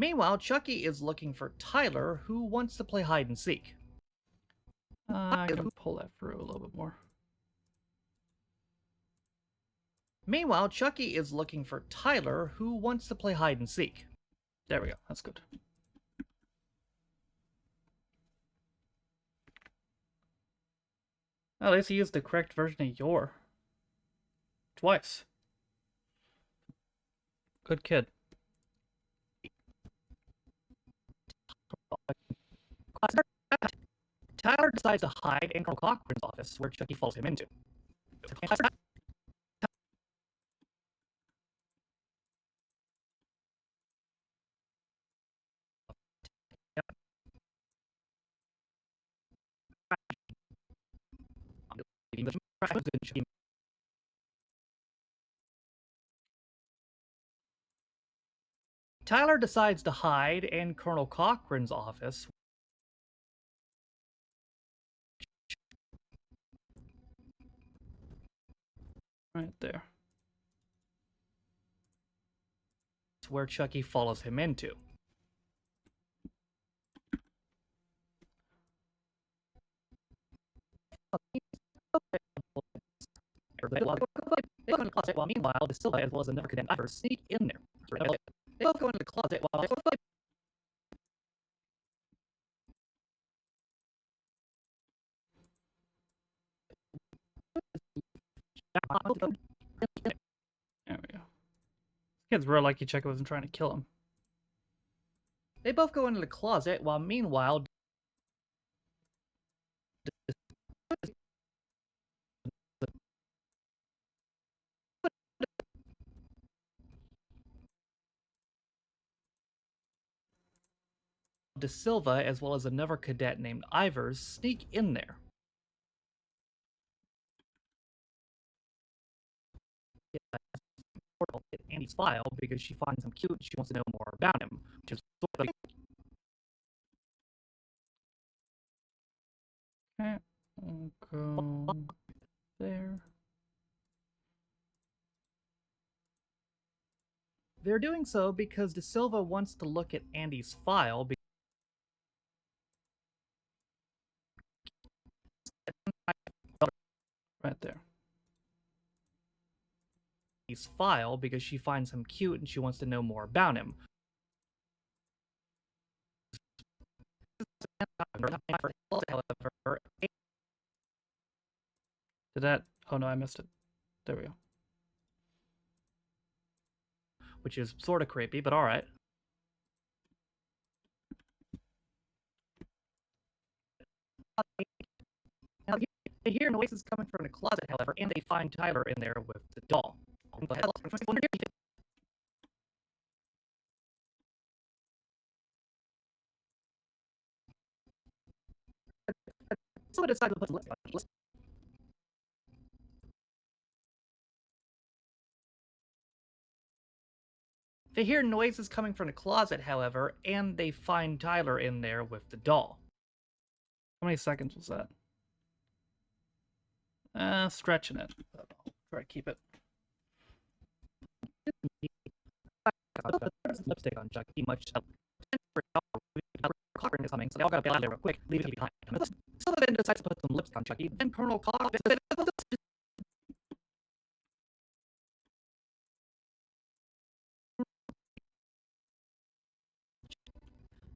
Meanwhile, Chucky is looking for Tyler, who wants to play hide and seek. I can pull that through a little bit more. Meanwhile, Chucky is looking for Tyler, who wants to play hide and seek. There we go. That's good. At least he used the correct version of your. Twice. Good kid. Tyler decides to hide in Colonel Cochran's office, where Chucky follows him into. Tyler decides to hide in Colonel Cochran's office. Right there. Where Chucky follows him into. They go into the closet while meanwhile, De Silva as well as another cadet diver sneak in there. They both go into the closet while There we go. This kid's real lucky Chucky wasn't trying to kill him. They both go into the closet while meanwhile De Silva as well as another cadet named Ivers sneak in there. Andy's file because she finds him cute and she wants to know more about him, which is sort of Okay, we'll go there. They're doing so because De Silva wants to look at Andy's file. Right there. Andy's file because she finds him cute and she wants to know more about him. Did that? Oh no, I missed it. There we go. Which is sort of creepy, but all right. Now, they hear noises coming from the closet, however, and they find Tyler in there with the doll. So I decided to put some lipstick on it. They hear noises coming from the closet, however, and they find Tyler in there with the doll. How many seconds was that? Stretching it. But I'll try to keep it. Lipstick on Chucky, much Cochran is coming, so they all gotta bail out of there real quick, leave it behind. So then decides to put some lipstick on Chucky. Then Colonel Cochran.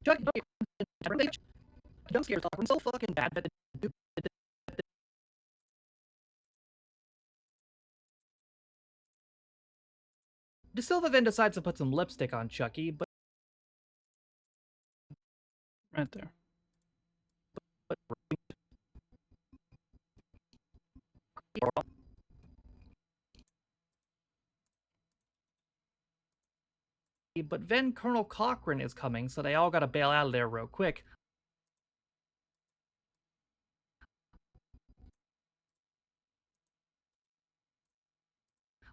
Chucky jump scares Cochran so fucking bad that De Silva then decides to put some lipstick on Chucky, but Right there. But then Colonel Cochran is coming, so they all gotta bail out of there real quick.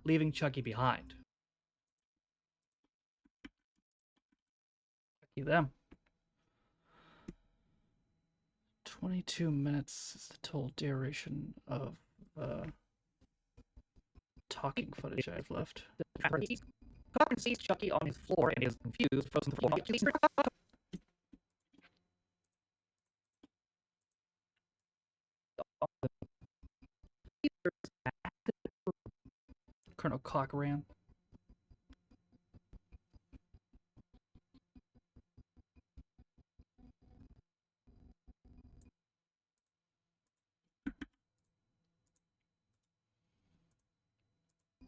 Leaving Chucky behind. Lucky them. 22 minutes is the total duration of talking footage I have left. Cochran sees Chucky on his floor and is confused, frozen to the floor. Colonel Cochran.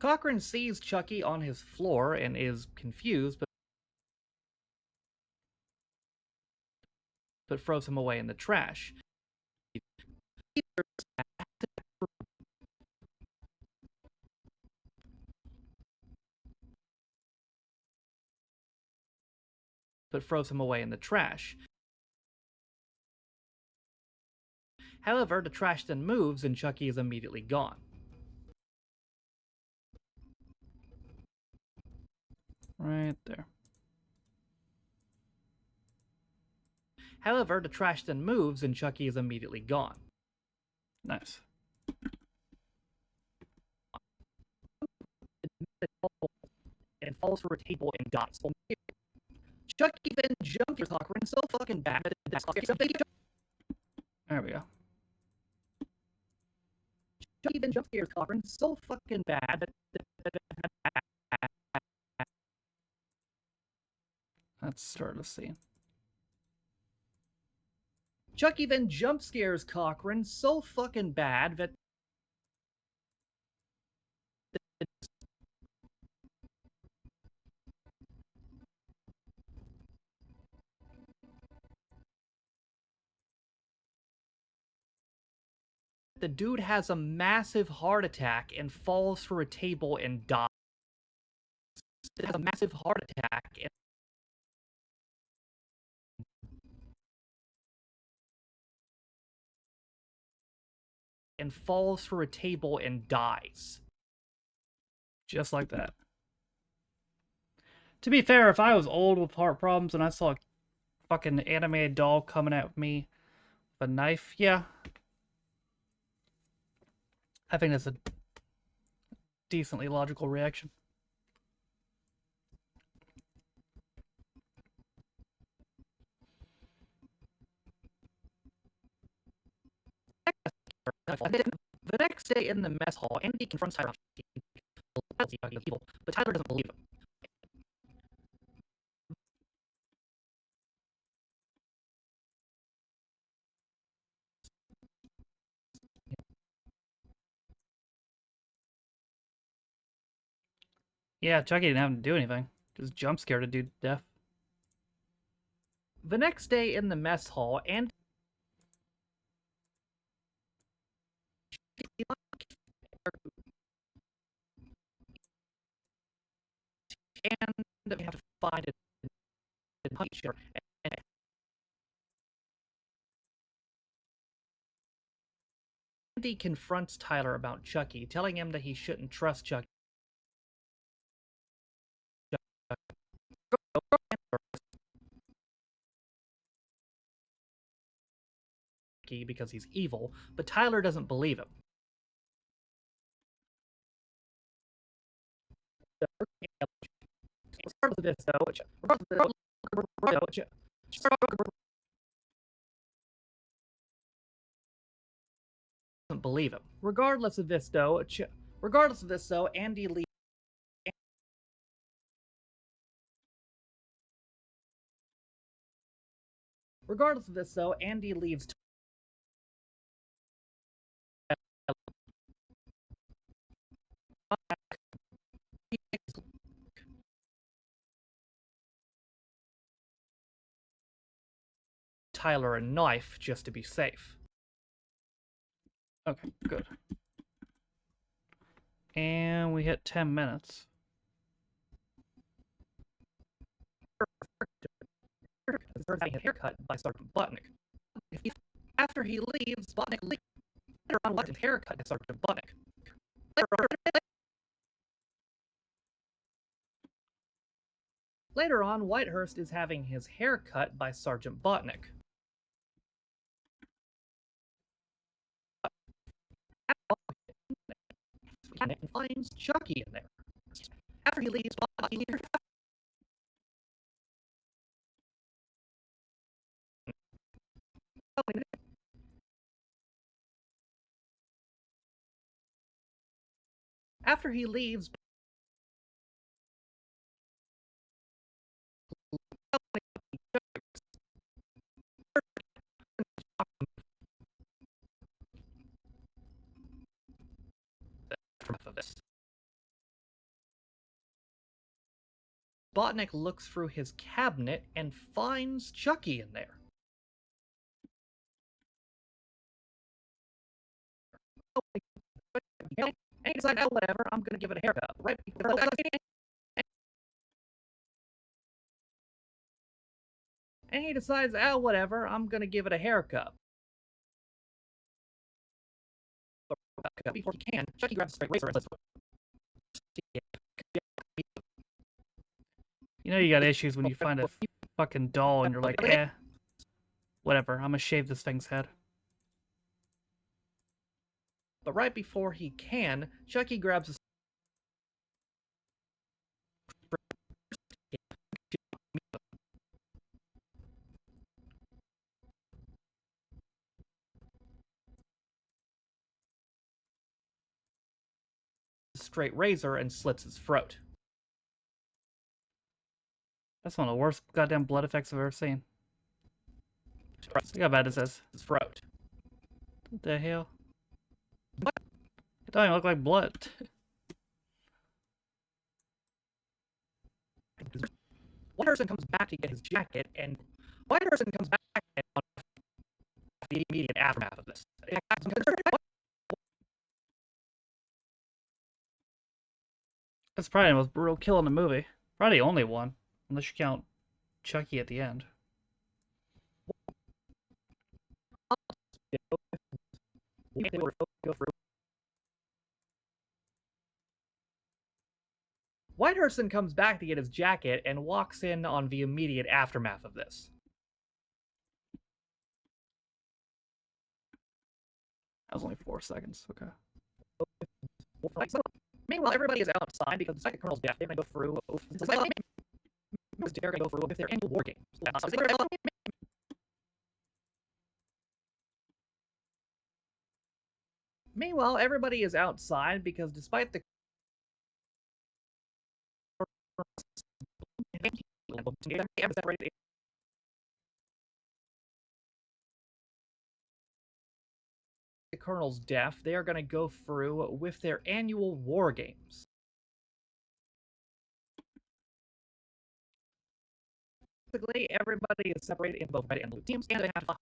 Cochran sees Chucky on his floor and is confused, but throws him away in the trash. However, the trash then moves and Chucky is immediately gone. Right there. However, the trash then moves and Chucky is immediately gone. Nice. And falls through a table and dies. Chucky then jumps to Cochran so fucking bad that There we go. Chucky then jump scares Cochran so fucking bad that Let's start the scene. Chucky then jump scares Cochran so fucking bad that the dude has a massive heart attack and falls through a table and dies. It has a massive heart attack and falls through a table and dies. Just like that. To be fair, if I was old with heart problems and I saw a fucking animated doll coming at me with a knife, yeah. I think that's a decently logical reaction. The next day in the mess hall, Andy confronts Tyler. Evil, but Tyler doesn't believe him. Yeah, Chucky didn't have to do anything. Just jump scared a dude to death. The next day in the mess hall, Andy and we have to find it in Punisher. And Andy confronts Tyler about Chucky, telling him that he shouldn't trust Chucky because he's evil, but Tyler doesn't believe him. Regardless of this, though, doesn't believe him. Regardless of this, though, Andy leaves. Regardless of this, though, Andy leaves Tyler a knife just to be safe. Okay, good. And we hit 10 minutes. Having a haircut by Sergeant Butnick. After he leaves, Butnick leaves. Later on, White's haircut by Sergeant Butnick. Later on, Whitehurst is having his hair cut by Sergeant Butnick. And finds Chucky in there. After he leaves, after he leaves, of this. Botnick looks through his cabinet and finds Chucky in there. And he decides, oh, whatever, I'm gonna give it a haircut. Right? And he decides, oh, whatever, I'm gonna give it a haircut. But before he can, Chucky grabs a straight razor and says, You know you got issues when you find a fucking doll and you're like, eh, whatever, I'm gonna shave this thing's head. but right before he can, Chucky grabs a straight razor and slits his throat. That's one of the worst goddamn blood effects I've ever seen. Look how bad this is. His throat. What the hell? It don't even look like blood. Whitehurst comes back to get his jacket, and Whitehurst comes back on the immediate aftermath of this. That's probably the most brutal kill in the movie. Probably the only one, unless you count Chucky at the end. Whitehurst comes back to get his jacket and walks in on the immediate aftermath of this. That was only 4 seconds. Okay. Meanwhile, everybody is outside because the second colonel's death. They're going to go through. They're going to go through with their annual war games. Meanwhile, everybody is outside because despite the colonel's death, they are going to go through with their annual war games. Basically, everybody is separated into both red and blue teams, and they have to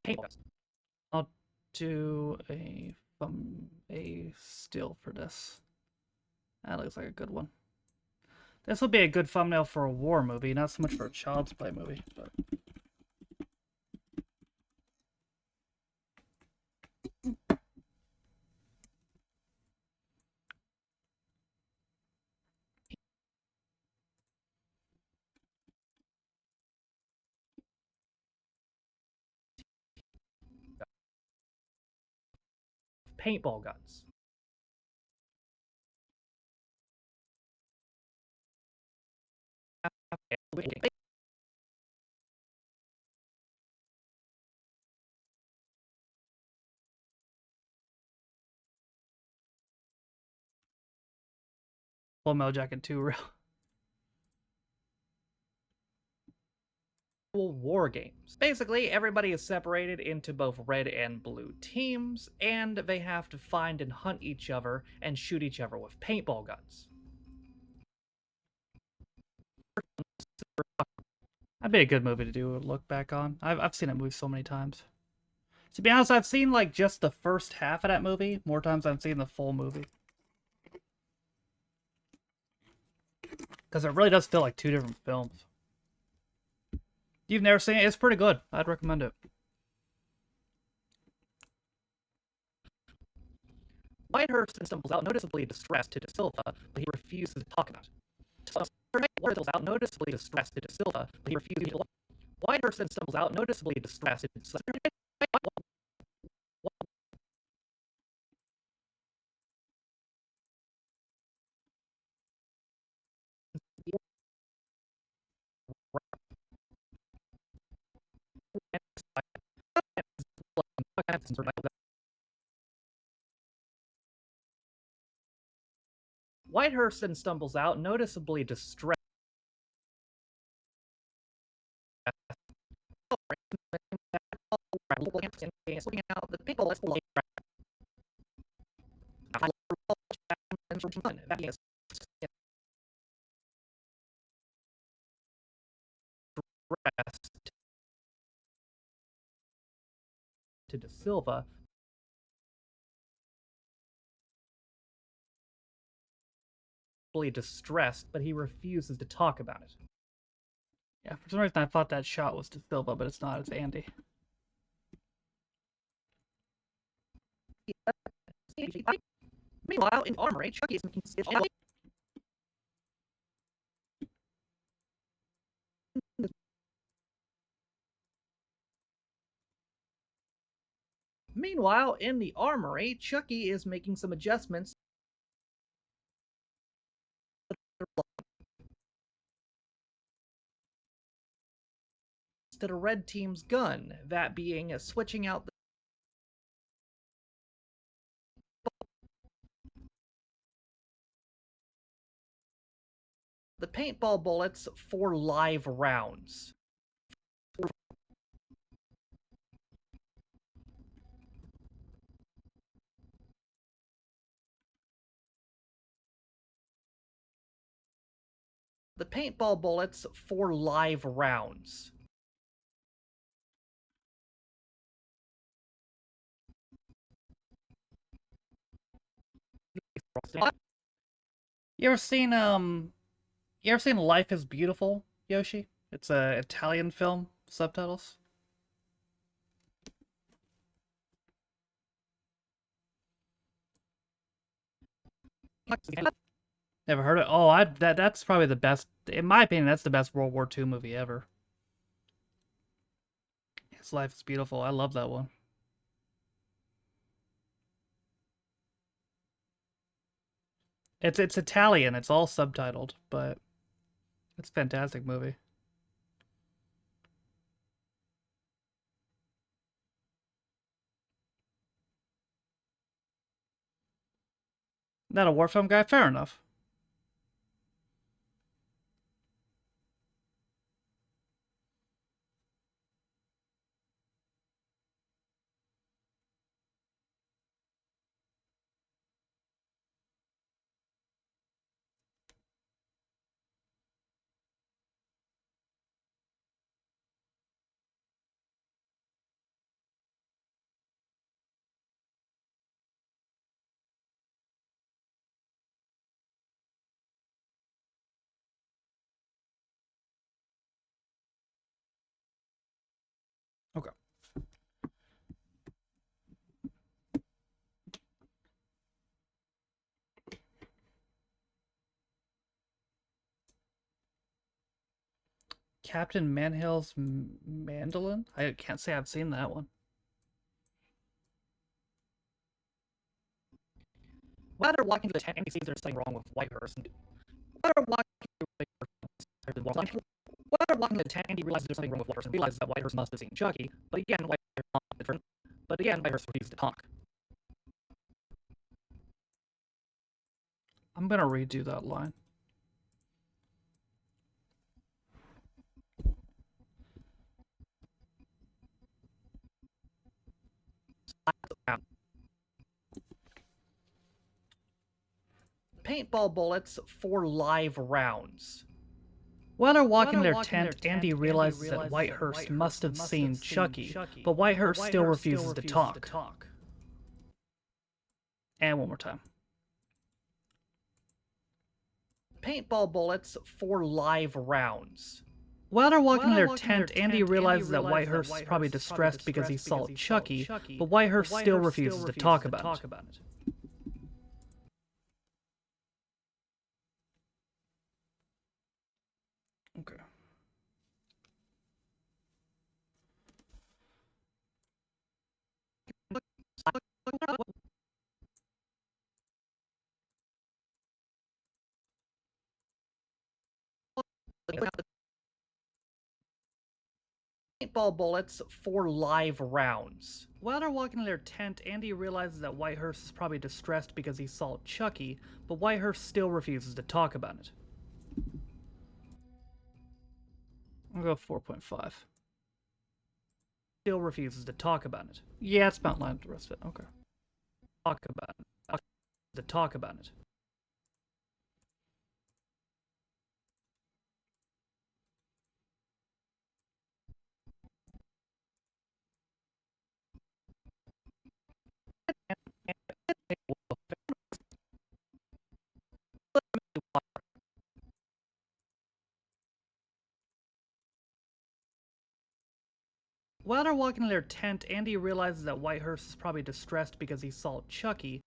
paintballs. I'll do a still for this. That looks like a good one. This will be a good thumbnail for a war movie, not so much for a Child's Play movie. But... Paintball guns. Full Metal Jacket 2 real. War games. Basically, everybody is separated into both red and blue teams, and they have to find and hunt each other and shoot each other with paintball guns. That'd be a good movie to do a look back on. I've seen that movie so many times. To be honest, I've seen like just the first half of that movie more times than I've seen the full movie. Because it really does feel like 2 different films. You've never seen it? It's pretty good. I'd recommend it. Whitehurst stumbles out noticeably distressed to De Silva, but he refuses to talk about it. Stumbles out noticeably distressed to De Silva, but he refuses to. Whitehurst stumbles out noticeably distressed to Whitehurst then stumbles out, noticeably distressed. The people to De Silva. Distressed, but he refuses to talk about it. Yeah, for some reason I thought that shot was De Silva, but it's not. It's Andy. Meanwhile, in Armory, Chucky is Meanwhile, in the armory, Chucky is making some adjustments to the red team's gun, that being switching out the paintball bullets for live rounds. The paintball bullets for live rounds. You ever seen Life is Beautiful, Yoshi? It's a Italian film, subtitles. Never heard it. Oh, that's probably the best. In my opinion, that's the best World War II movie ever. Yes, Life is Beautiful. I love that one. It's Italian. It's all subtitled, but it's a fantastic movie. Not a war film guy? Fair enough. Okay. Captain Manhill's Mandolin? I can't say I've seen that one. While they're walking through the tent, Andy sees there's something wrong with Whitehurst. While they're walking through the tent, Andy realizes there's something wrong with Whitehurst and realizes that Whitehurst must have seen Chucky. But again, Whitehurst refuses to talk. I'm gonna redo that line. Paintball bullets for live rounds. While they're walking their tent, Andy realizes that Whitehurst must have seen Chucky, but Whitehurst still refuses to talk. And one more time. Paintball bullets for live rounds. While they're walking their tent, Andy realizes that Whitehurst is probably distressed because he saw Chucky, but Whitehurst still refuses to talk about it. Okay. paintball bullets for live rounds. While they're walking in their tent, Andy realizes that Whitehurst is probably distressed because he saw Chucky, but Whitehurst still refuses to talk about it. I'll go 4.5. Still refuses to talk about it. Yeah, it's about line with the rest of it. Okay. Talk about it. To talk about it. While they're walking in their tent, Andy realizes that Whitehurst is probably distressed because he saw Chucky.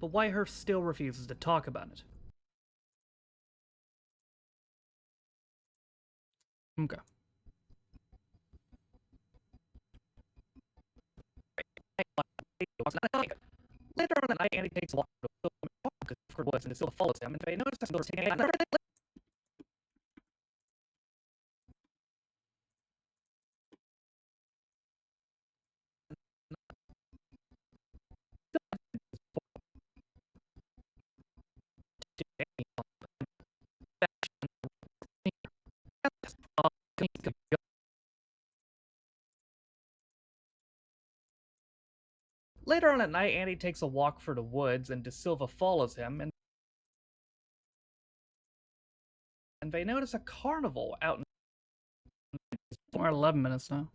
But Whitehurst still refuses to talk about it. Okay. Later on that night, Andy takes a walk to the woods and Priscilla follows him, and they notice that Priscilla's taking another Later on at night, Andy takes a walk through the woods, and De Silva follows him, and they notice a carnival out in We're at 11 minutes now.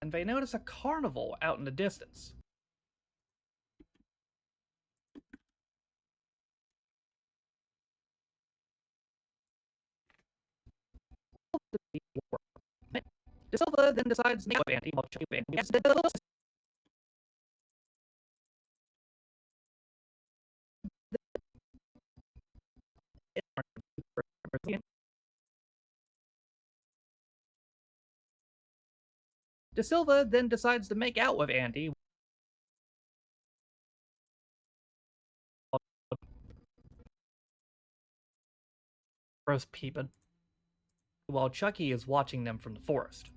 and they notice a carnival out in the distance. De Silva then decides to make up Andy while Chucky has to De Silva then decides to make out with Andy Bro's peeping. while Chucky is watching them from the forest.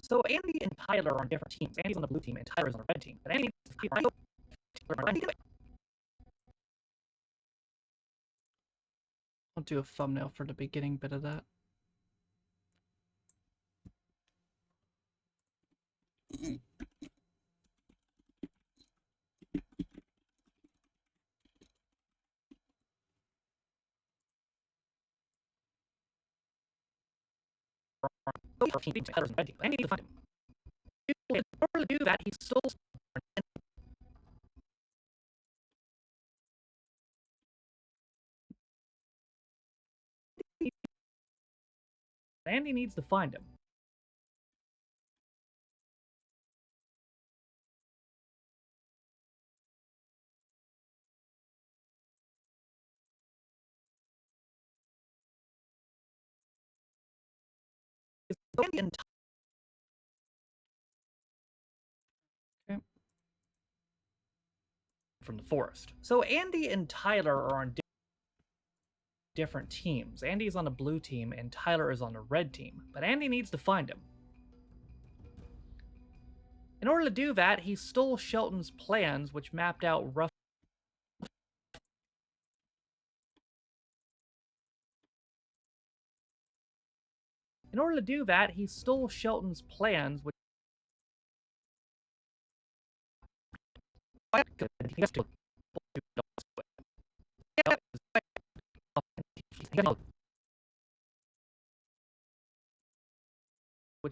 So Andy and Tyler are on different teams. Andy's on the blue team and Tyler's on the red team. But Andy I'll do a thumbnail for the beginning bit of that. Tyler's on the red team. Andy needs to find him. In order to do that, he stole Andy needs to find him. Andy and Okay. from the forest. So Andy and Tyler are on different teams. Andy's on the blue team and Tyler is on the red team. But Andy needs to find him. In order to do that, he stole Shelton's plans, which mapped out rough. In order to do that, he stole Shelton's plans, which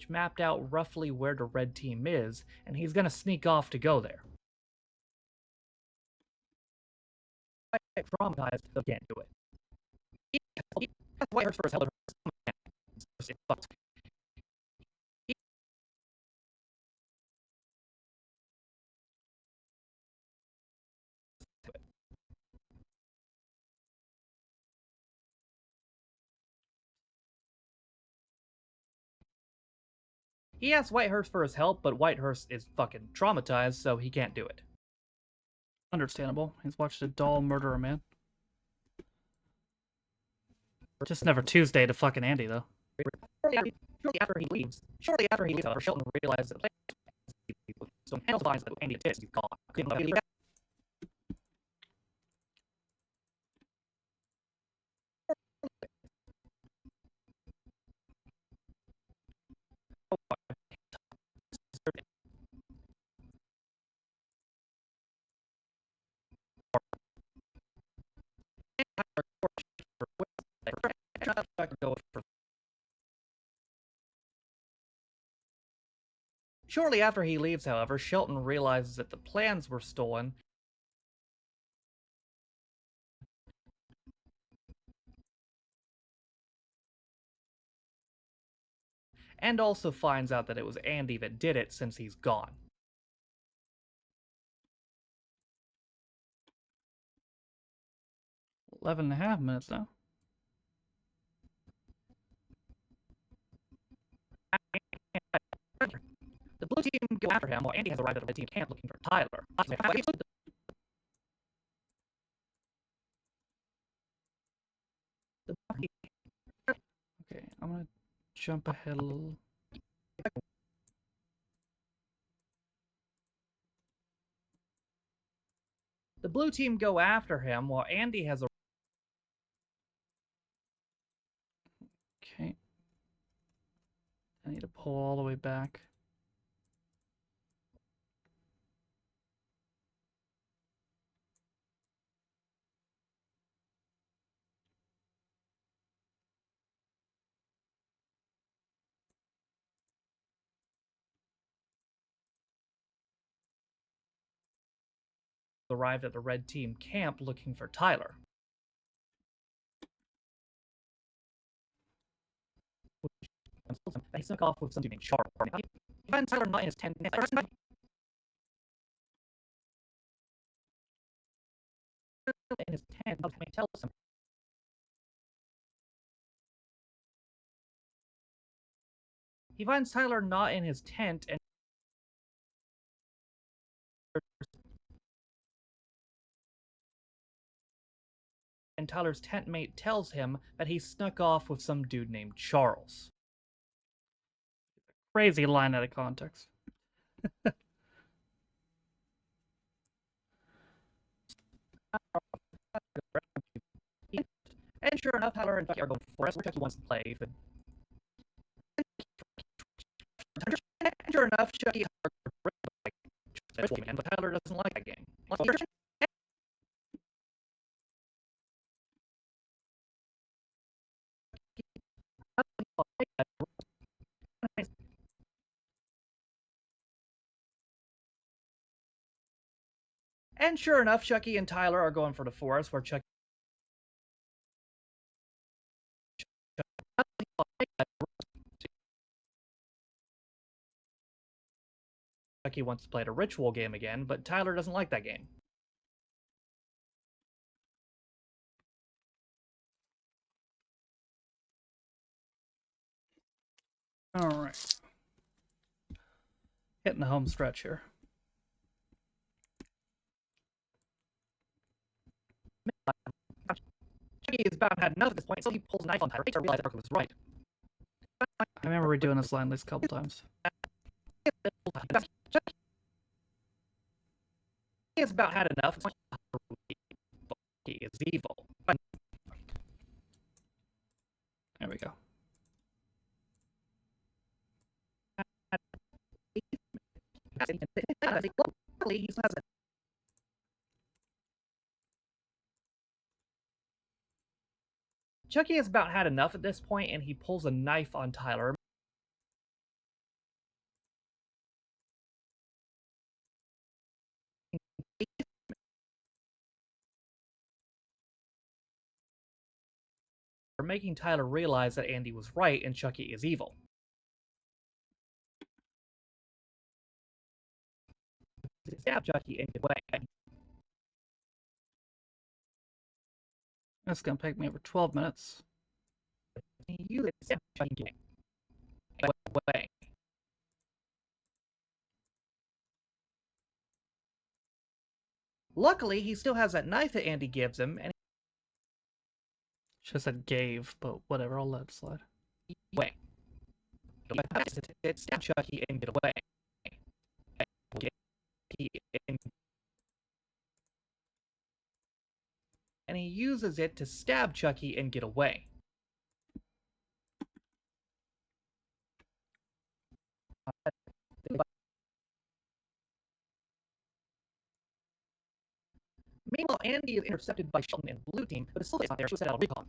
mapped out roughly where the red team is, and he's gonna sneak off to go there. Traumatized, he can't do it. He asks Whitehurst for his help, but Whitehurst is fucking traumatized, so he can't do it. Understandable. He's watched a doll murder a man. Just never Tuesday to fucking Andy, though. Shortly after he leaves, however, Shelton realizes that so Handel finds that Andy is gone. Shortly after he leaves, however, Shelton realizes that the plans were stolen and also finds out that it was Andy that did it since he's gone. Eleven and a half minutes now. The blue team go after him while Andy has arrived at the red team camp looking for Tyler. Okay, I'm gonna jump ahead a little. The blue team go after him while Andy has a Okay. I need to pull all the way back. arrived at the red team camp looking for Tyler. He snuck off with some dude named Charles. He finds Tyler not in his tent. In his tent, tells him. He finds Tyler not in his tent and Tyler's tent mate tells him that he snuck off with some dude named Charles. Crazy line out of context. And sure enough, Tyler and Chucky are going for us where Chucky wants to play. But... And sure enough, Chucky but Tyler doesn't like that game. And sure enough, Chucky and Tyler are going for the forest where Chucky wants to play the ritual game again, but Tyler doesn't like that game. All right. Hitting the home stretch here. Chucky is about had enough at this point, so he pulls a knife on Tyler to realize Erica was right. I remember redoing this line at least a couple times. He has about had enough. He is evil. There we go. Chucky has about had enough at this point, and he pulls a knife on Tyler. Making Tyler realize that Andy was right and Chucky is evil. Stab Chucky and get away. That's gonna take me over 12 minutes. You stab Chucky and get away. Luckily, he still has that knife that Andy gives him, and Should have said gave, but whatever, I'll let it slide. he away. It stab Chucky and get away. And he uses it to stab Chucky and get away. Meanwhile, Andy is intercepted by Shelton and the blue team, but Sylvia's not there. She was set out on recon.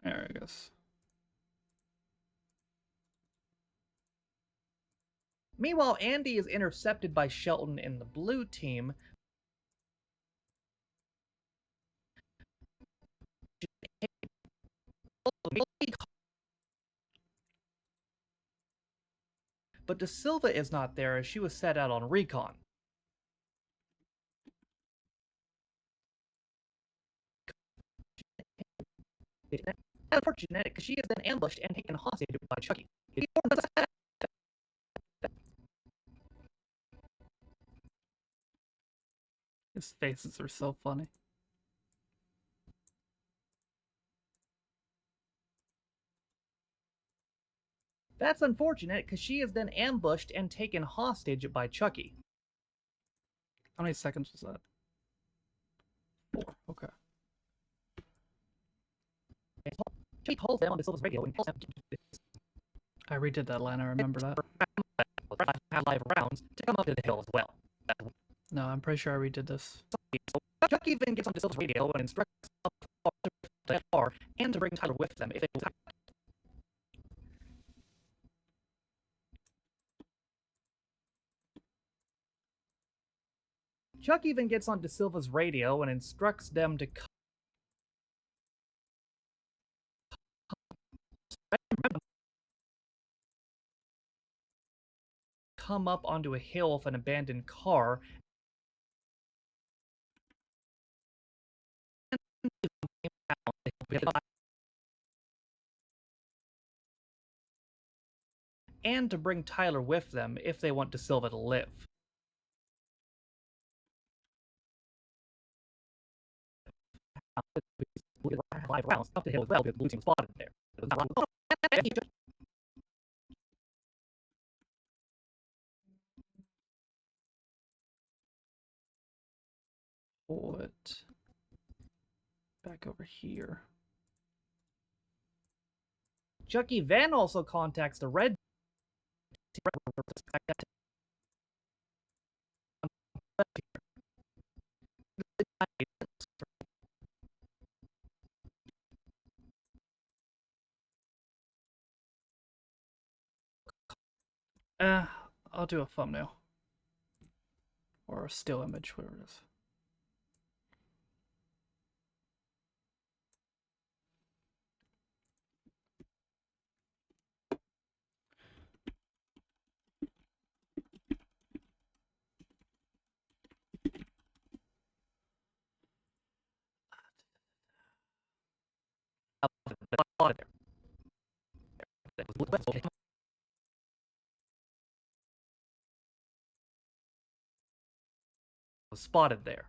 There it goes. Meanwhile, Andy is intercepted by Shelton and the blue team. But De Silva is not there as she was set out on recon. It's unfortunate because she is then ambushed and taken hostage by Chucky. His faces are so funny. That's unfortunate because she is then ambushed and taken hostage by Chucky. How many seconds was that? 4. Okay. Chucky calls them on De Silva's radio and tells them I redid that line, I remember that. have live rounds to come up to the hill as well. No, I'm pretty sure I redid this. Chucky then gets on De Silva's radio and instructs the car and to bring Tyler with them if they will attack. Chuck even gets on De Silva's radio and instructs them to come up onto a hill with an abandoned car and to bring Tyler with them if they want De Silva to live. Live rounds up the hill as well because the blue team spotted there. Put back over here. Chucky then also contacts the red I'll do a thumbnail. Or a still image, whatever it is. was spotted there.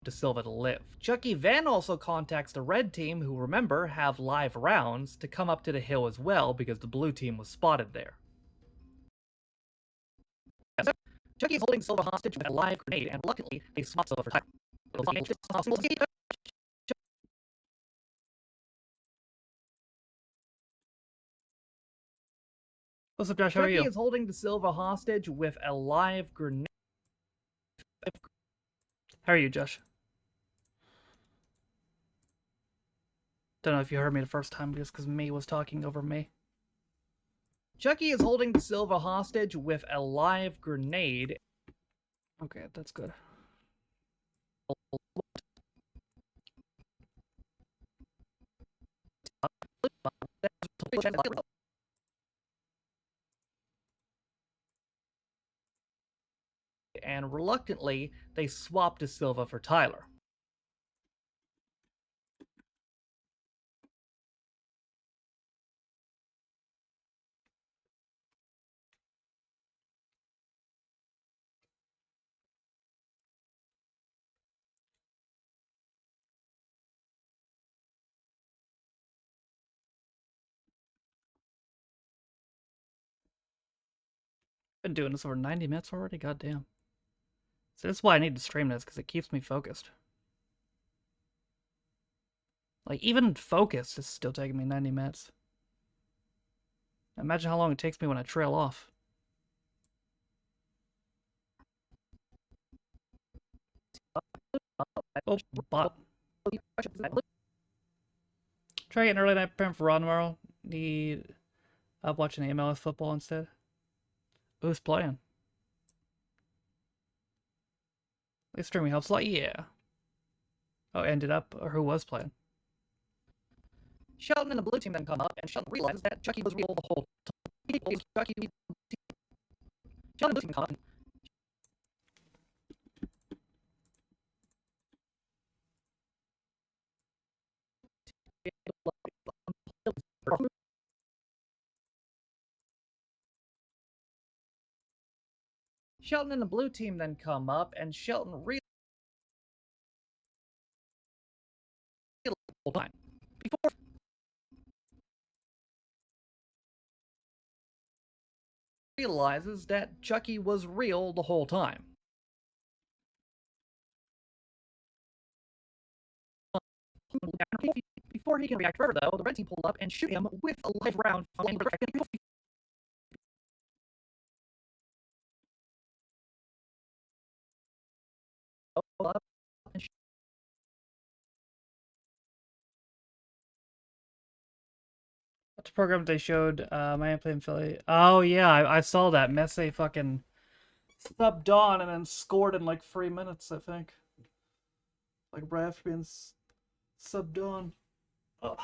De Silva to live. Chucky then also contacts the red team, who remember have live rounds, to come up to the hill as well because the blue team was spotted there. Chucky is holding Silva hostage with a live grenade, and reluctantly they swap Silva for time. What's up, Josh? How are you? Chucky is holding De Silva hostage with a live grenade. How are you, Josh? Don't know if you heard me the first time just because me was talking over me. Chucky is holding De Silva hostage with a live grenade. Okay, that's good. And reluctantly, they swapped De Silva for Tyler. Been doing this over 90 minutes already? Goddamn. So that's why I need to stream this, because it keeps me focused. Like, even focus is still taking me 90 minutes. Imagine how long it takes me when I trail off. Oh, bot. Try getting early night print for Raw tomorrow. Need up watching MLS football instead. Who's playing? This streaming helps a lot. Yeah. Oh, ended up, or who was playing? Shelton and the blue team then come up, and Shelton realizes that Chucky was real the whole time. Shelton and the blue team come up. Shelton and the blue team then come up, and Shelton realizes the whole time. Before realizes that Chucky was real the whole time. Before he can react further, though, the red team pulled up and shoot him with a live round. What's the program they showed? Miami playing Philly. Oh yeah, I saw that. Messi fucking subbed on and then scored in like 3 minutes, I think. Like right after being subbed on. Ugh.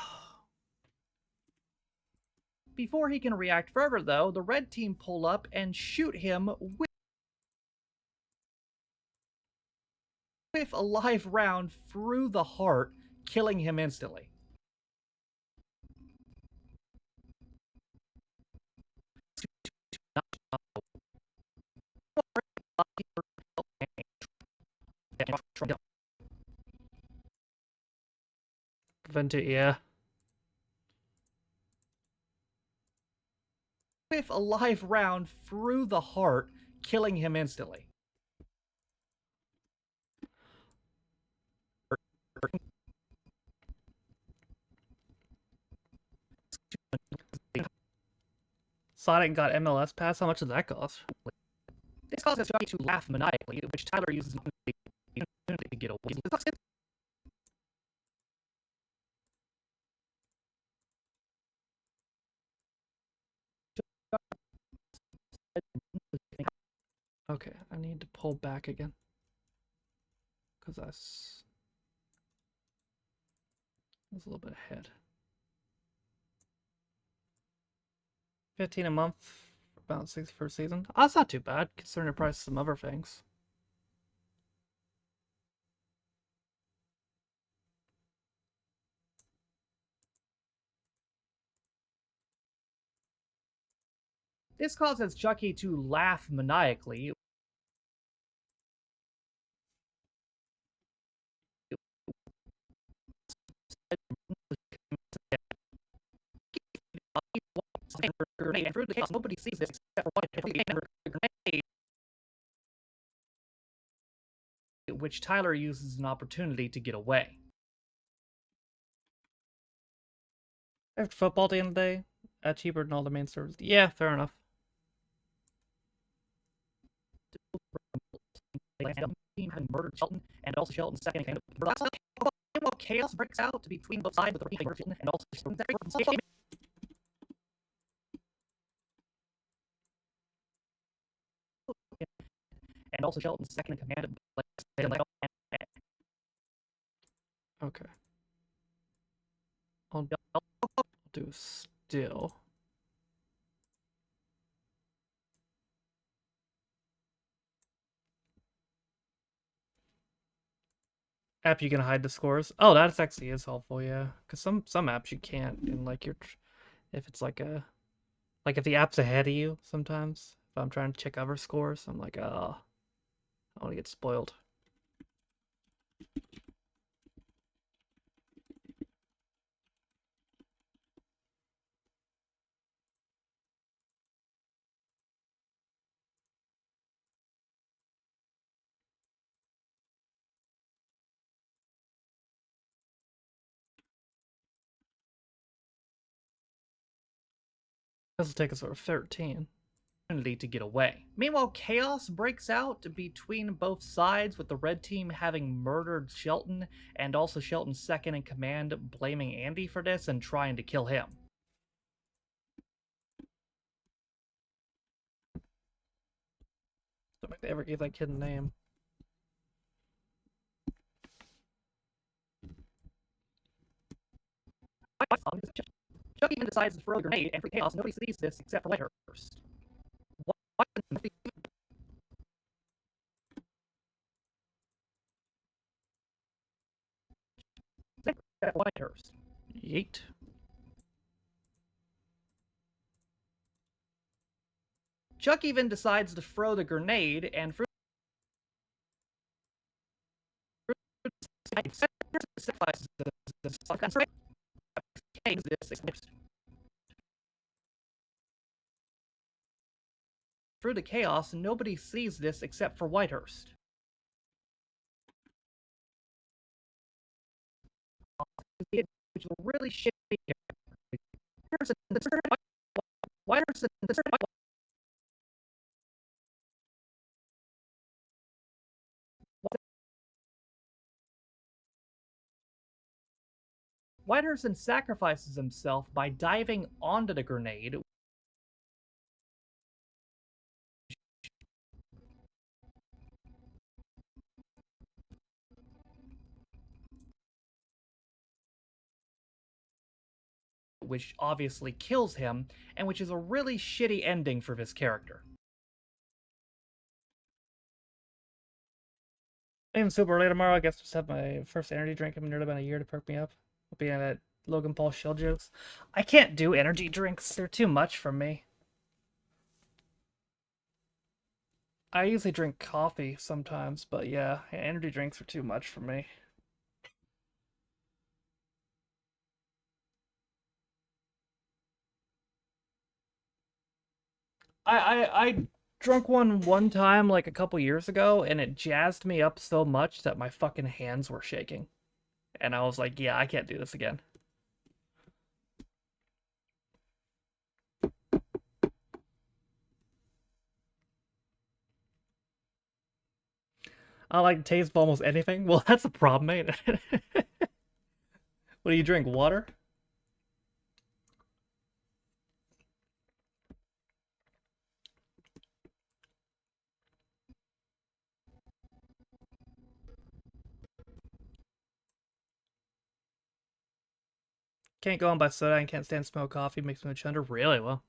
Before he can react further, though, the red team pull up and shoot him with a live round through the heart, killing him instantly. Prevent it, yeah. With a live round through the heart, killing him instantly. Sonic got MLS pass. How much did that cost? This causes Chucky to laugh maniacally, which Tyler uses to get away. Okay, I need to pull back again. Because I was a little bit ahead. 15 a month for about 60 per season. Oh, that's not too bad, considering the price of some other things. This causes Chucky to laugh maniacally. Grenade, and through the chaos, nobody sees this except for one grenade, which Tyler uses as an opportunity to get away. After football at the end of the day, cheaper than all the main services. Yeah, fair enough. Team having murdered Shelton, and also Shelton's second kind of chaos breaks out between both sides with the Shelton and also Shelton's second in command. Okay. I'll do still. App you can hide the scores. Oh, that's actually is helpful, yeah. Because some apps you can't, and like if it's like if the app's ahead of you sometimes. If I'm trying to check other scores, I'm like, oh, I want to get spoiled. This will take us over 13. To get away. Meanwhile, chaos breaks out between both sides, with the red team having murdered Shelton, and also Shelton's second in command blaming Andy for this and trying to kill him. Don't think they ever gave that kid a name. Chuck even decides to throw a grenade, and for chaos, nobody sees this except for Whitehurst. Whitehurst. Yeet. Chuck even decides to throw the grenade, and through through the chaos, nobody sees this except for Whitehurst. Which is really shitty. Whitehurst Whitehurst sacrifices himself by diving onto the grenade, which obviously kills him, and which is a really shitty ending for this character. I'm super early tomorrow. I guess just have my first energy drink. I've been nearly about a year to perk me up. I'll be in at Logan Paul shell jokes. I can't do energy drinks. They're too much for me. I usually drink coffee sometimes, but yeah, energy drinks are too much for me. I drunk one time like a couple years ago, and it jazzed me up so much that my fucking hands were shaking, and I was like, yeah, I can't do this again. I like the taste of almost anything. Well, that's a problem, ain't it? What do you drink? Water? Can't go on by soda and can't stand smell coffee. Makes me a chunder. Really? Well,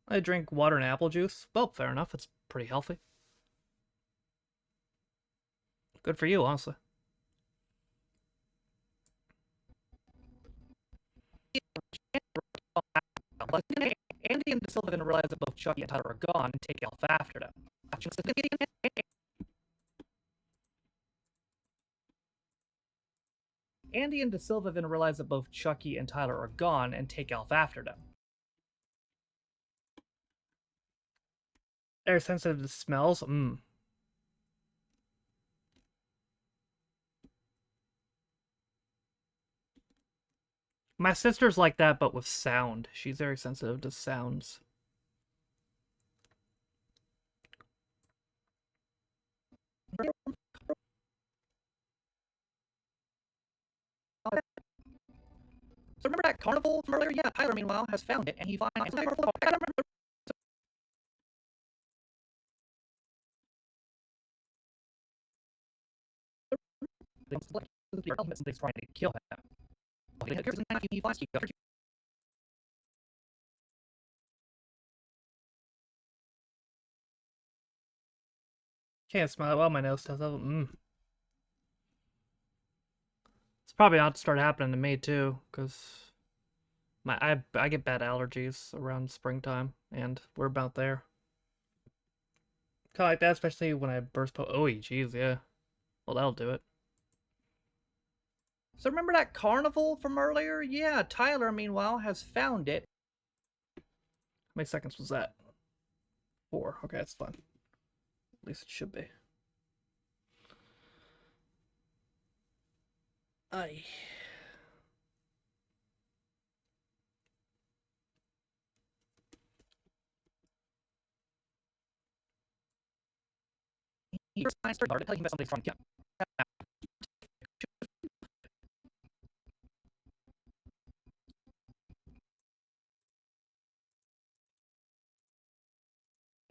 I drink water and apple juice. Well, fair enough. It's pretty healthy. Good for you, honestly. Andy and Silva then realize that both Chucky and Tyler are gone and take off after them. Andy and De Silva then realize that both Chucky and Tyler are gone and take off after them. They're sensitive to smells. My sister's like that, but with sound. She's very sensitive to sounds. So remember that carnival from earlier? Yeah, Tyler, meanwhile, has found it, and he finds the carnival. somebody's trying to kill him. He finds you. Can't smell it. Well, my nose does. It's probably not to start happening to me too, because I get bad allergies around springtime, and we're about there. Kind of like that, especially when I burst. Oh, jeez, yeah. Well, that'll do it. So remember that carnival from earlier? Yeah, Tyler, meanwhile, has found it. How many seconds was that? 4. Okay, that's fine. At least it should be. Aye. He first finds the guard telling him that somebody's trying to kill him.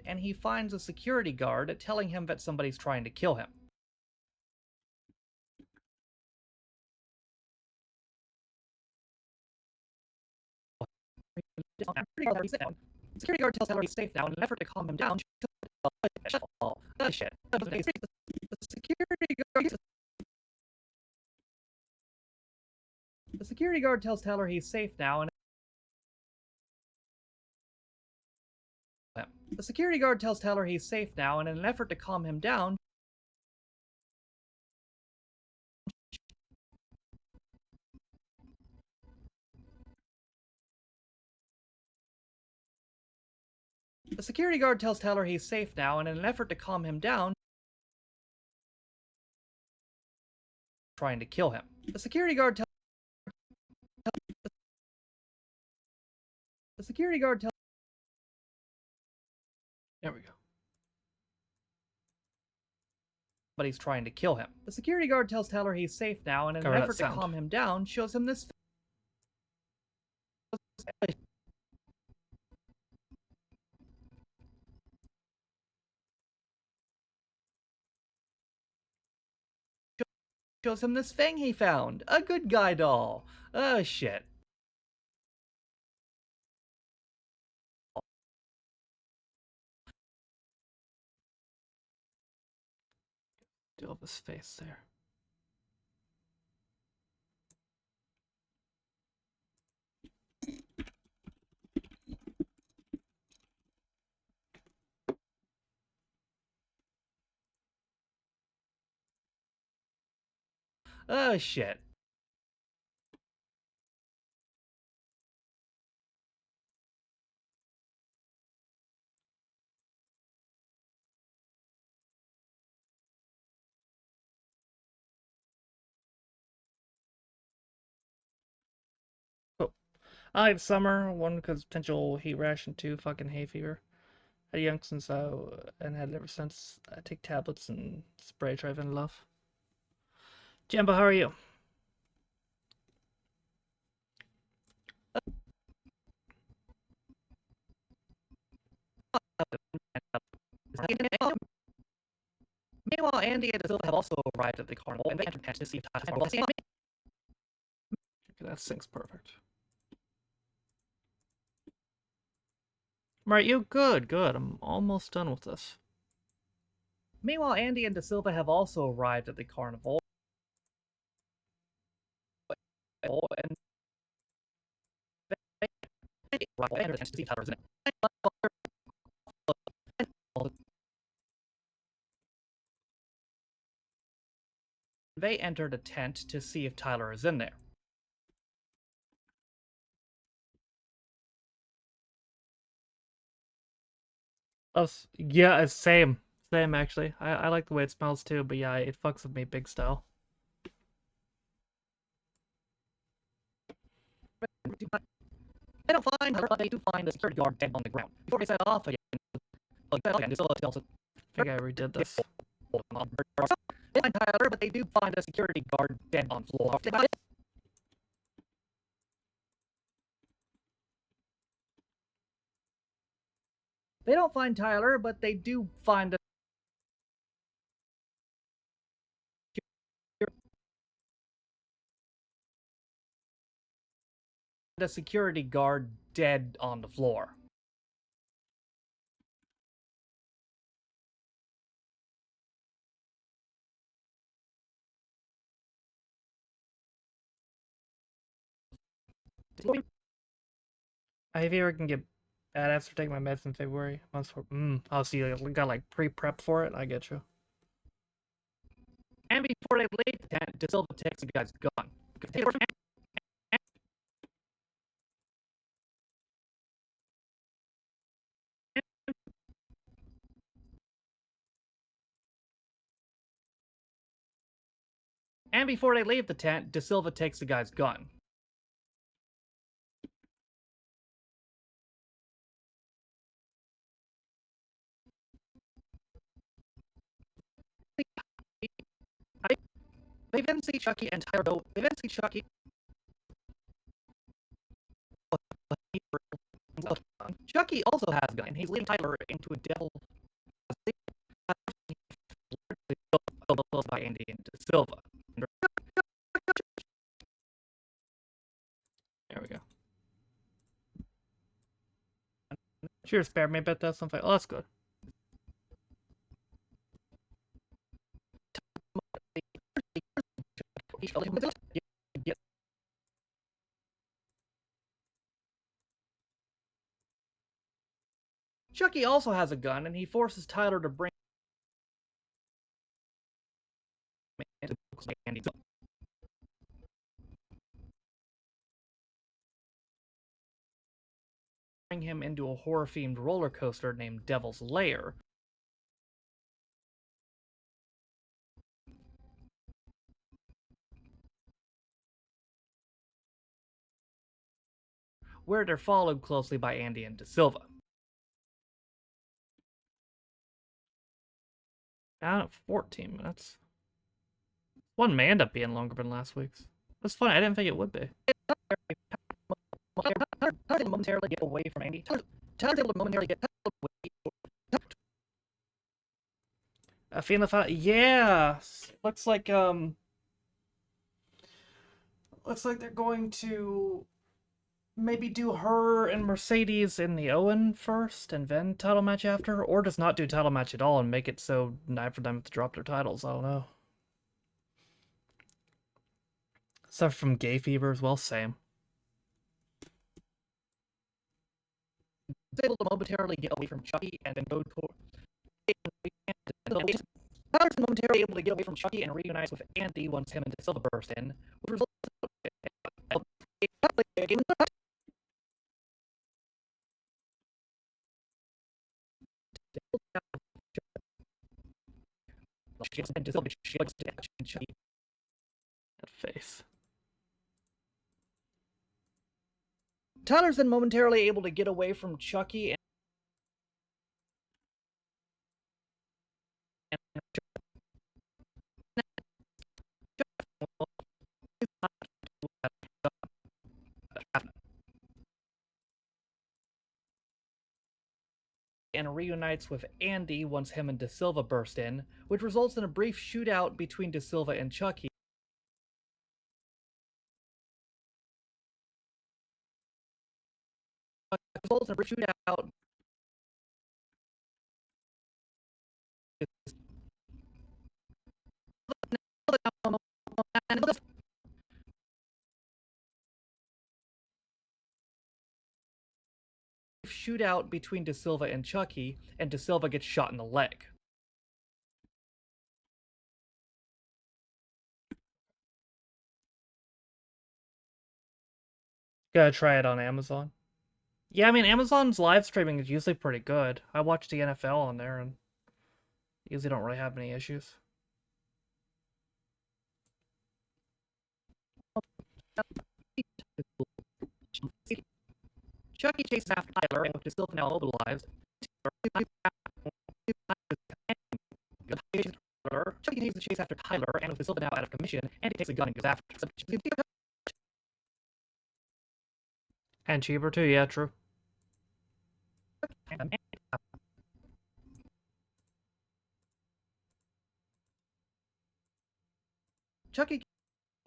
And he finds a security guard telling him that somebody's trying to kill him. Security guard tells Tyler he's safe now, in an effort to calm him down. Shit. The security guard tells Tyler he's safe now, and the security guard tells Tyler he's safe now, and in an effort to calm him down, the security guard tells Tyler he's safe now, and in an effort to calm him down, trying to kill him. The security guard tells There we go. but he's trying to kill him. The security guard tells Tyler he's safe now, and in an Cover that effort to sound. calm him down, shows him this. Shows him this thing he found. A good guy doll. Oh shit. Do all this face there. Oh shit. Cool. I like summer. 1, because potential heat rash, and 2, fucking hay fever. Had young since and had it ever since. I take tablets and spray Triven Love. Jamba, how are you? Meanwhile, Andy and Azula have also arrived at the carnival, and they enter to see if Tyler will see me. Okay, that syncs perfect. Right, you good, good. I'm almost done with this. Meanwhile, Andy and Da Silva have also arrived at the carnival, and they enter to see if Tyler's in it. They entered a tent to see if Tyler is in there. Oh, yeah, same. Same, actually. I like the way it smells, too, but yeah, it fucks with me big style. They don't find Tyler, but they do find the security guard dead on the ground. Before they set off again, Da Silva tells I think I redid this. They find Tyler, but they do find a security guard dead on the floor. They don't find Tyler, but they do find a a security guard dead on the floor. I hear I can get badass for taking my meds in February. Months for oh, so you got like pre-prep for it. I get you. And before they leave the tent, De Silva takes the guy's gun. And before they leave the tent, De Silva takes the guy's gun. They then see Chucky and Tyler go. They then see Chucky. Chucky also has a gun. He's leading Tyler into a devil by Andy and De Silva. There we go. Cheers, spare me a bit. That's something. Oh, that's good. Chucky also has a gun, and he forces Tyler to bring him into a horror-themed roller coaster named Devil's Lair. Where they're followed closely by Andy and De Silva. Down at 14 minutes. One may end up being longer than last week's. That's funny. I didn't think it would be. Tyler momentarily get away from Andy. Tyler's able to momentarily get away. I feel the fight. Yeah, looks like they're going to maybe do her and Mercedes in the Owen first, and then title match after, or just not do title match at all and make it so nice for them to drop their titles. I don't know. Stuff from Gay Fever as well, same. Able to momentarily get away from Chucky and then go toward. Tyler's momentarily able to get away from Chucky and reunites with Andy once him and De Silva burst in, which results in That face. Tyler's then momentarily able to get away from Chucky and reunites with Andy once him and De Silva burst in, which results in a brief shootout between De Silva and Chucky. Results in a brief shootout. Shootout between De Silva and Chucky, and De Silva gets shot in the leg. Gotta try it on Amazon. Yeah, I mean, Amazon's live streaming is usually pretty good. I watch the NFL on there and usually don't really have any issues. Chucky chases after Tyler, and with De Silva now mobilized, Chucky continues to chase after Tyler, and with De Silva now out of commission, and he takes a gun and goes after him. And cheaper too, yeah, true. Chucky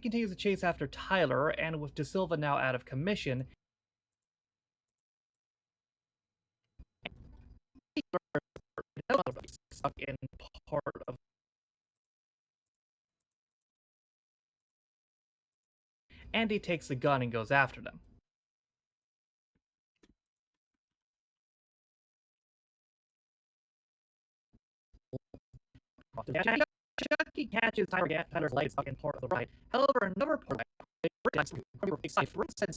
continues to chase after Tyler, and with De Silva now out of commission, stuck in part of. Andy takes the gun and goes after them. Chucky catches Tyler's leg stuck in part of the ride. However, another part of the Cypher said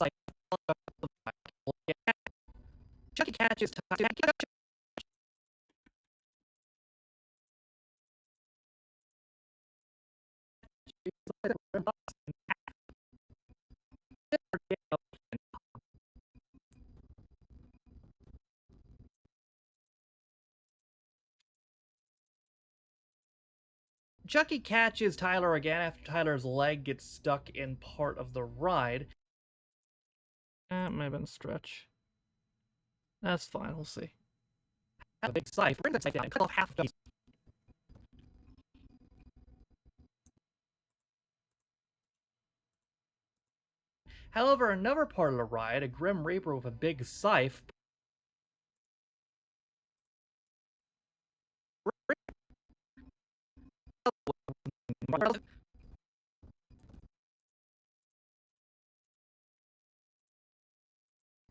Chucky catches Chucky catches Tyler again after Tyler's leg gets stuck in part of the ride. That might have been a stretch. That's fine, we'll see. A big scythe, bring the scythe down and cut off half of Chucky's. However, another part of the ride, a Grim Reaper with a big scythe,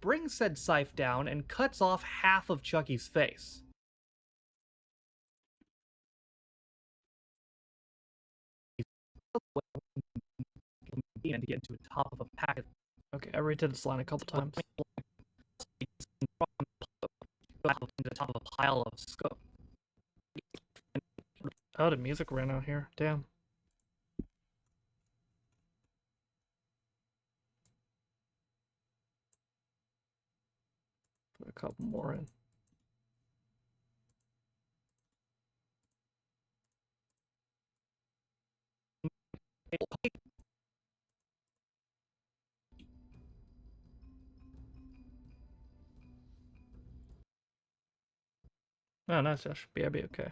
brings said scythe down and cuts off half of Chucky's face. And to get into the top of a packet. Okay, I read this line a couple times. To the top of a pile of scope. Oh, the music ran out here. Damn. Put a couple more in. Oh, nice, Josh. BRB, okay.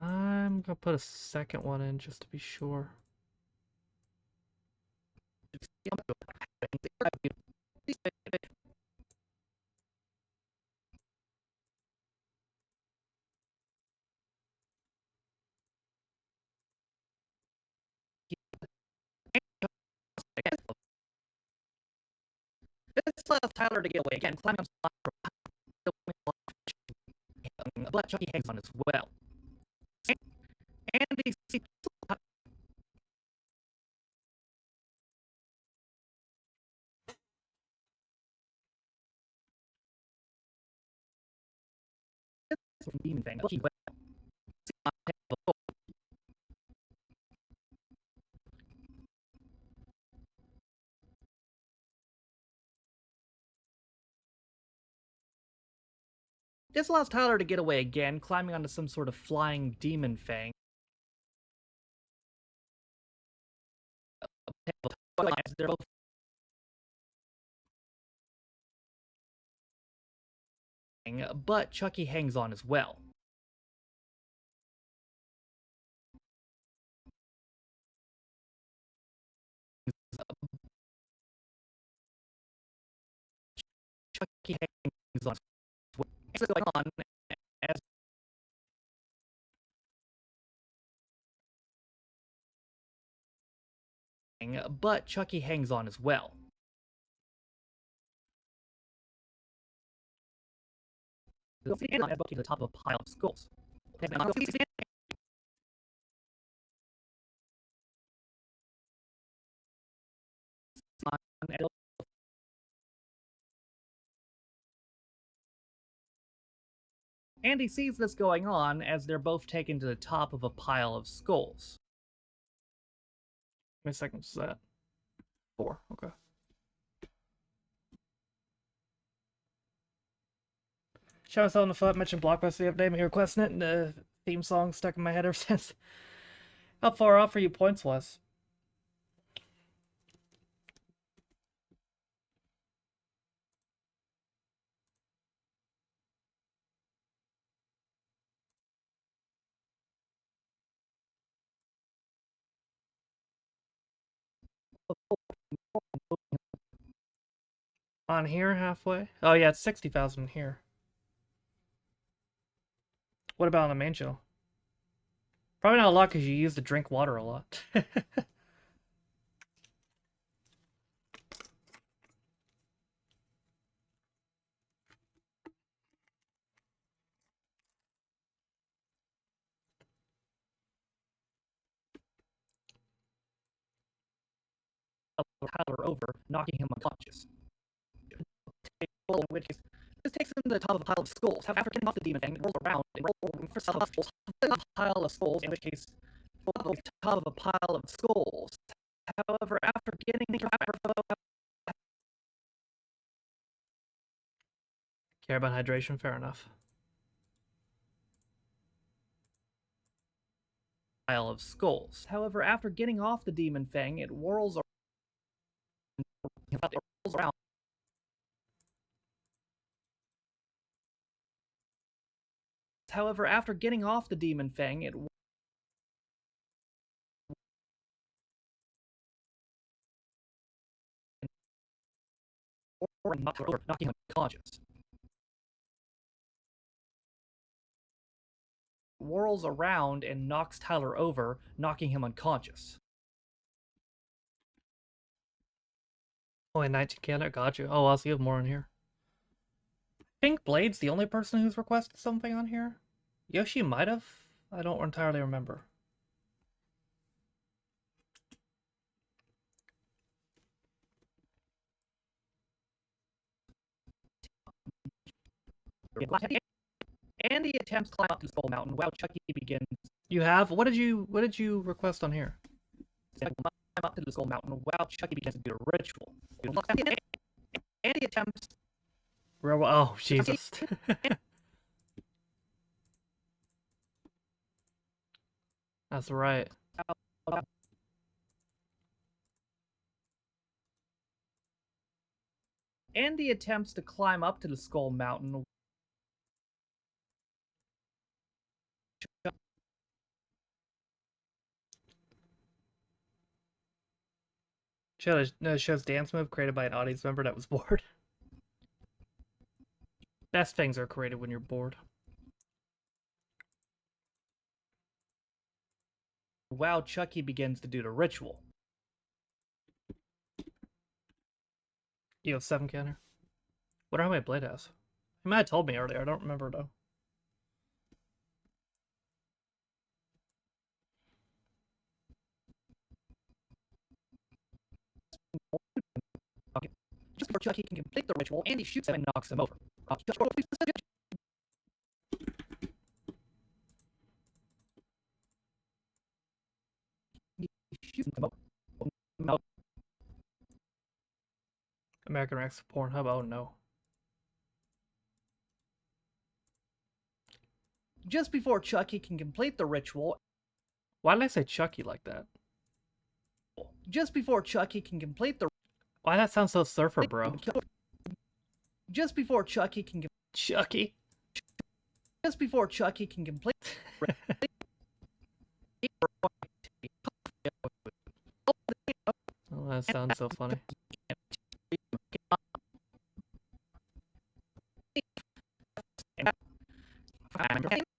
I'm gonna put a second one in just to be sure. This allows Tyler to get away again, climbing up but Chucky hangs on as well. Andy sees demon thing. This allows Tyler to get away again, climbing onto some sort of flying demon fang. They're both but Chucky hangs on as well. Chucky hangs on as well. It's going on as but Chucky hangs on as well. To the top of a pile of skulls. Andy sees this going on as they're both taken to the top of a pile of skulls. How many seconds is that? 4, okay. Shout out on the foot, mentioned Blockbuster the other day, me requesting it, and the theme song stuck in my head ever since. How far off are you points wise? On here, halfway? Oh, yeah, it's 60,000 here. What about on the main show? Probably not a lot because you use to drink water a lot. Tyler over, knocking him unconscious. In which case, this takes him to the top of a pile of skulls. After getting off the demon thing, it rolls around and rolls for some pile of skulls, in which case, to the top of a pile of skulls. However, after getting Care about hydration? Fair enough. pile of skulls. However, after getting off the demon fang, it whirls around. However, after getting off the demon fang, it knocking him unconscious. Whirls around and knocks Tyler over, knocking him unconscious. Only 19 cannon. Got you. Oh, well, so you have more in here. I think Blade's the only person who's requested something on here. Yoshi might have. I don't entirely remember. Andy attempts to climb up to Skull Mountain while Chucky begins. You have? What did you request on here? Climb up to the Skull Mountain while Chucky begins to do a ritual. Andy attempts. Oh, Jesus. That's right. Andy attempts to climb up to the Skull Mountain. Show's dance move created by an audience member that was bored. Best things are created when you're bored. While Chucky begins to do the ritual. You have 7 counter. Wonder how many Blade has. He might have told me earlier. I don't remember though. Just before Chucky can complete the ritual, Andy shoots him and knocks him over. American Rex Pornhub. Oh no. Just before Chucky can complete the ritual. Why did I say Chucky like that? Just before Chucky can complete the. Why that sounds so surfer, bro? Just before Chucky can. Chucky. Just before Chucky can complete. Oh, that sounds so funny.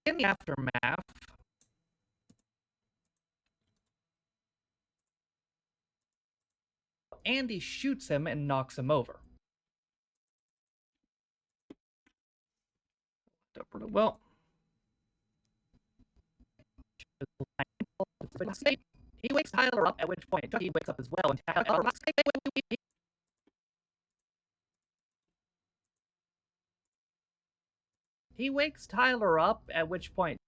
In the aftermath, Andy shoots him and knocks him over. Well, he wakes Tyler up, at which point Chucky wakes up as well and he wakes Tyler up, at which point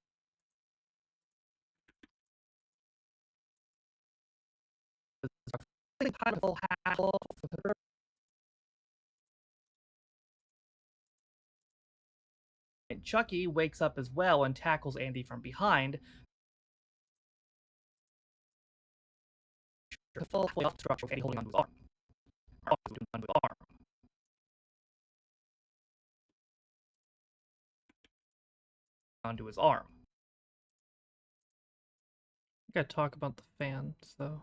Chucky wakes up as well and tackles Andy from behind. Fully off the structure, Andy holding onto his arm. Onto his arm. I gotta talk about the fans, though.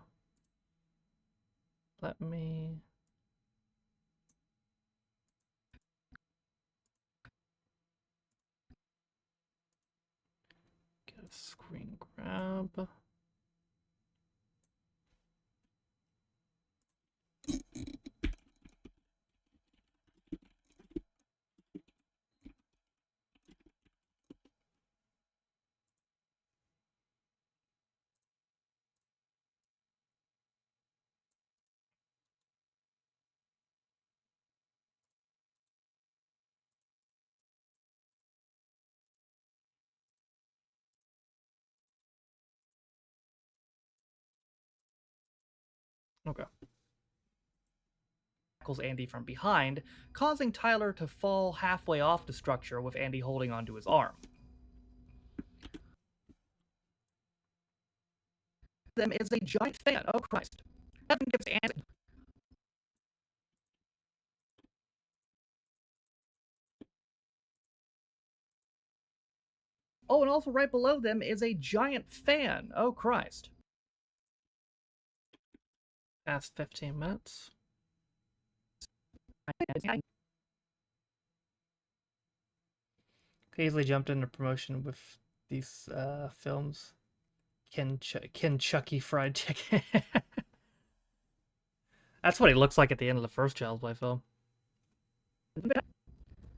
Let me. Screen grab. Okay. Tackles Andy from behind, causing Tyler to fall halfway off the structure with Andy holding onto his arm. Them is a giant fan. Oh Christ! Evan gives Andy. Oh, and also right below them is a giant fan. Oh Christ! That's 15 minutes. Easily jumped into promotion with these films. Kentucky Fried Chicken. That's what he looks like at the end of the first Child's Play film.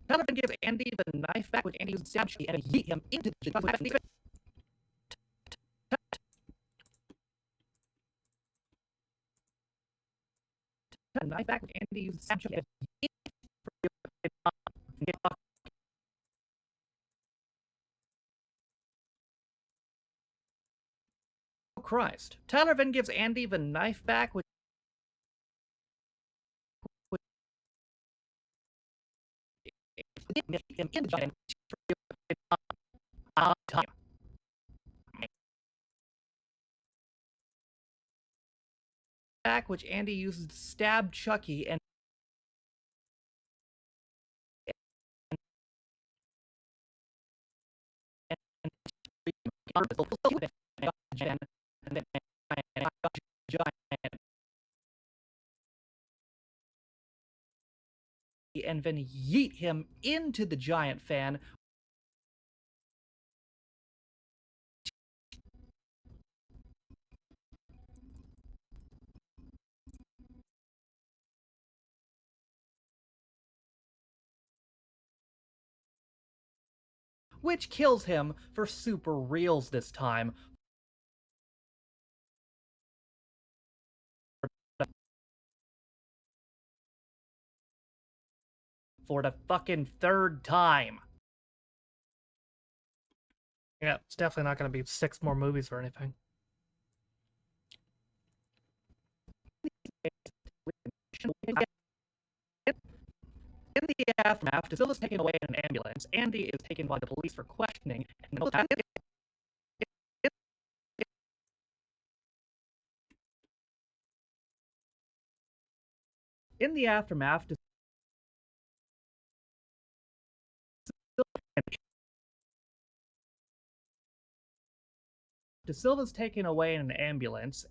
Tyler gives Andy the knife back, which Andy uses Sabchi and yeet him into the giant. Knife back, which Andy uses Sabchi and Oh Christ! Tyler then gives Andy the knife back, which him in the giant time. Back, which Andy uses to stab Chucky and then yeet him into the giant fan. Which kills him for super reals this time. For the fucking third time. Yeah, it's definitely not going to be 6 more movies or anything. In the aftermath, DeSilva is taken away in an ambulance. Andy is taken by the police for questioning. In the aftermath, DeSilva's taken away in an ambulance.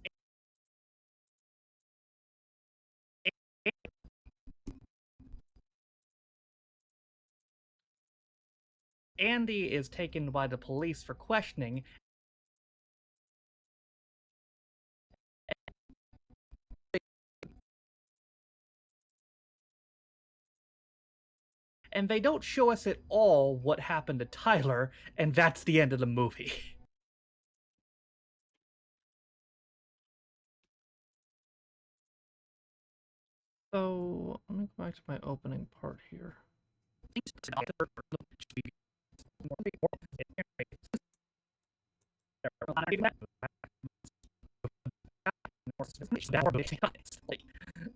Andy is taken by the police for questioning. And they don't show us at all what happened to Tyler, and that's the end of the movie. So, let me go back to my opening part here.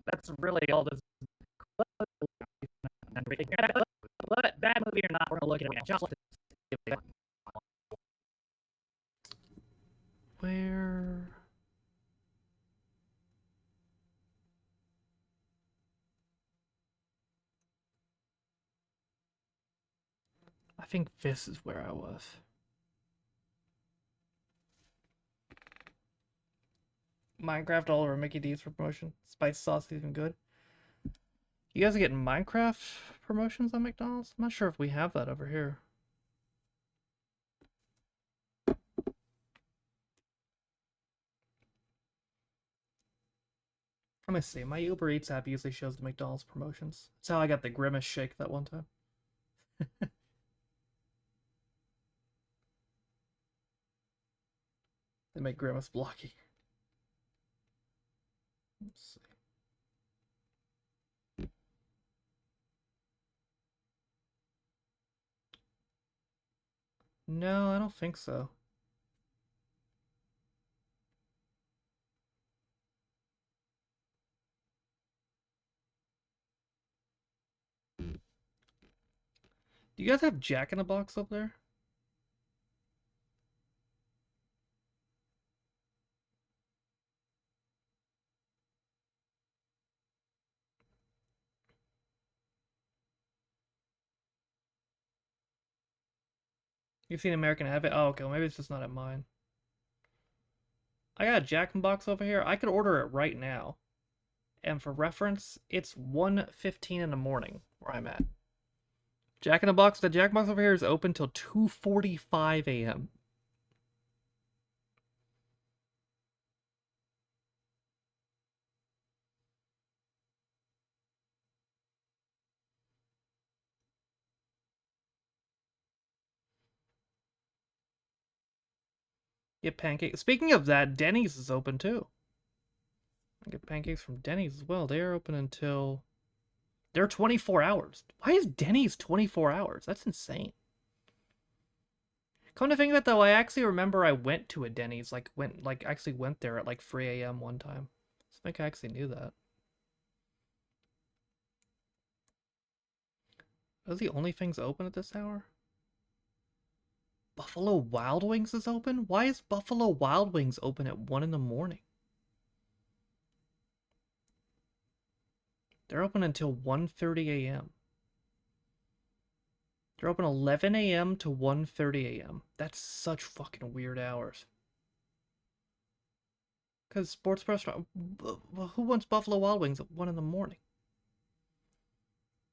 That's really all this. But bad movie or not, we're gonna look at it now. Where? I think this is where I was. Minecraft all over Mickey D's for promotion. Spice sauce is even good. You guys are getting Minecraft promotions on McDonald's? I'm not sure if we have that over here. Let me see. My Uber Eats app usually shows the McDonald's promotions. That's how I got the Grimace shake that one time. They make Grimace blocky. Let's see. No, I don't think so. Do you guys have Jack in the Box up there? You've seen American Habit? Oh, okay. Well, maybe it's just not at mine. I got a Jack in the Box over here. I could order it right now. And for reference, it's 1:15 in the morning where I'm at. Jack in the Box, the Jack in the Box over here is open till 2:45 a.m. Get pancakes. Speaking of that, Denny's is open too. I get pancakes from Denny's as well. They're open until they're 24 hours. Why is Denny's 24 hours? That's insane. Come to think of it though, I actually remember I went to a Denny's, actually went there at like 3 a.m. one time. So I think I actually knew that. Are those the only things open at this hour? Buffalo Wild Wings is open? Why is Buffalo Wild Wings open at 1 in the morning? They're open until 1:30 a.m. They're open 11 a.m. to 1:30 a.m. That's such fucking weird hours. Because sports restaurant, who wants Buffalo Wild Wings at 1 in the morning?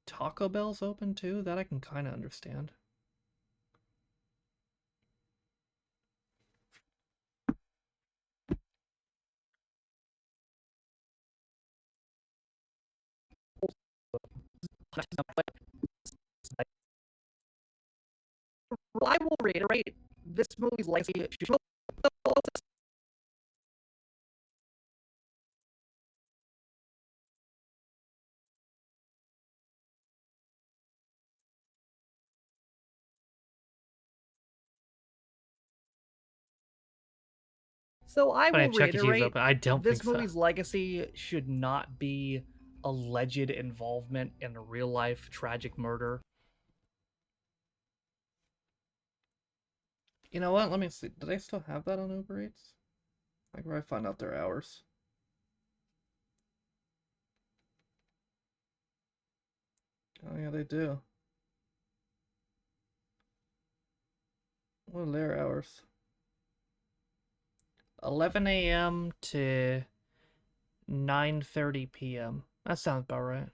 Taco Bell's open too? That I can kind of understand. I will reiterate, this movie's legacy should. So I Funny, will Chuck E. Cheese reiterate, open. I don't this think so. movie's legacy should not be alleged involvement in a real life tragic murder. You know what? Let me see. Do they still have that on Uber Eats? Like where I find out their hours. Oh yeah, they do. What are their hours? 11 a.m. to 9:30 p.m. That sounds about right.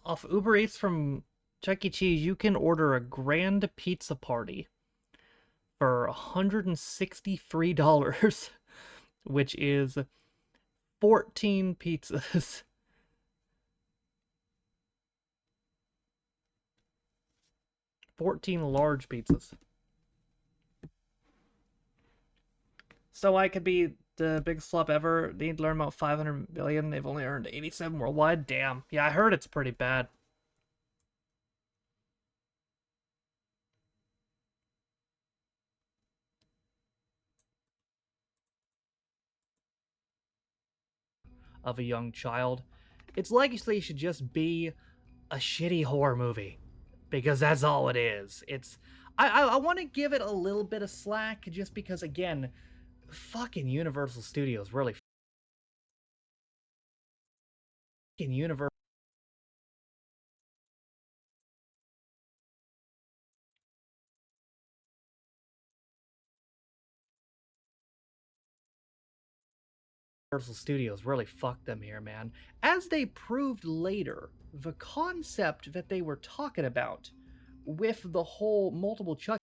Off Uber Eats from Chuck E. Cheese, you can order a grand pizza party for $163, which is 14 pizzas. 14 large pizzas. So I could be the biggest flop ever. They need to learn about 500 billion. They've only earned 87 worldwide. Damn. Yeah, I heard it's pretty bad. Of a young child. Its legacy should just be a shitty horror movie. Because that's all it is. I want to give it a little bit of slack just because, again, fucking Universal Studios really fucking Universal. Universal Studios really fucked them here, man. As they proved later, the concept that they were talking about with the whole multiple Chucky.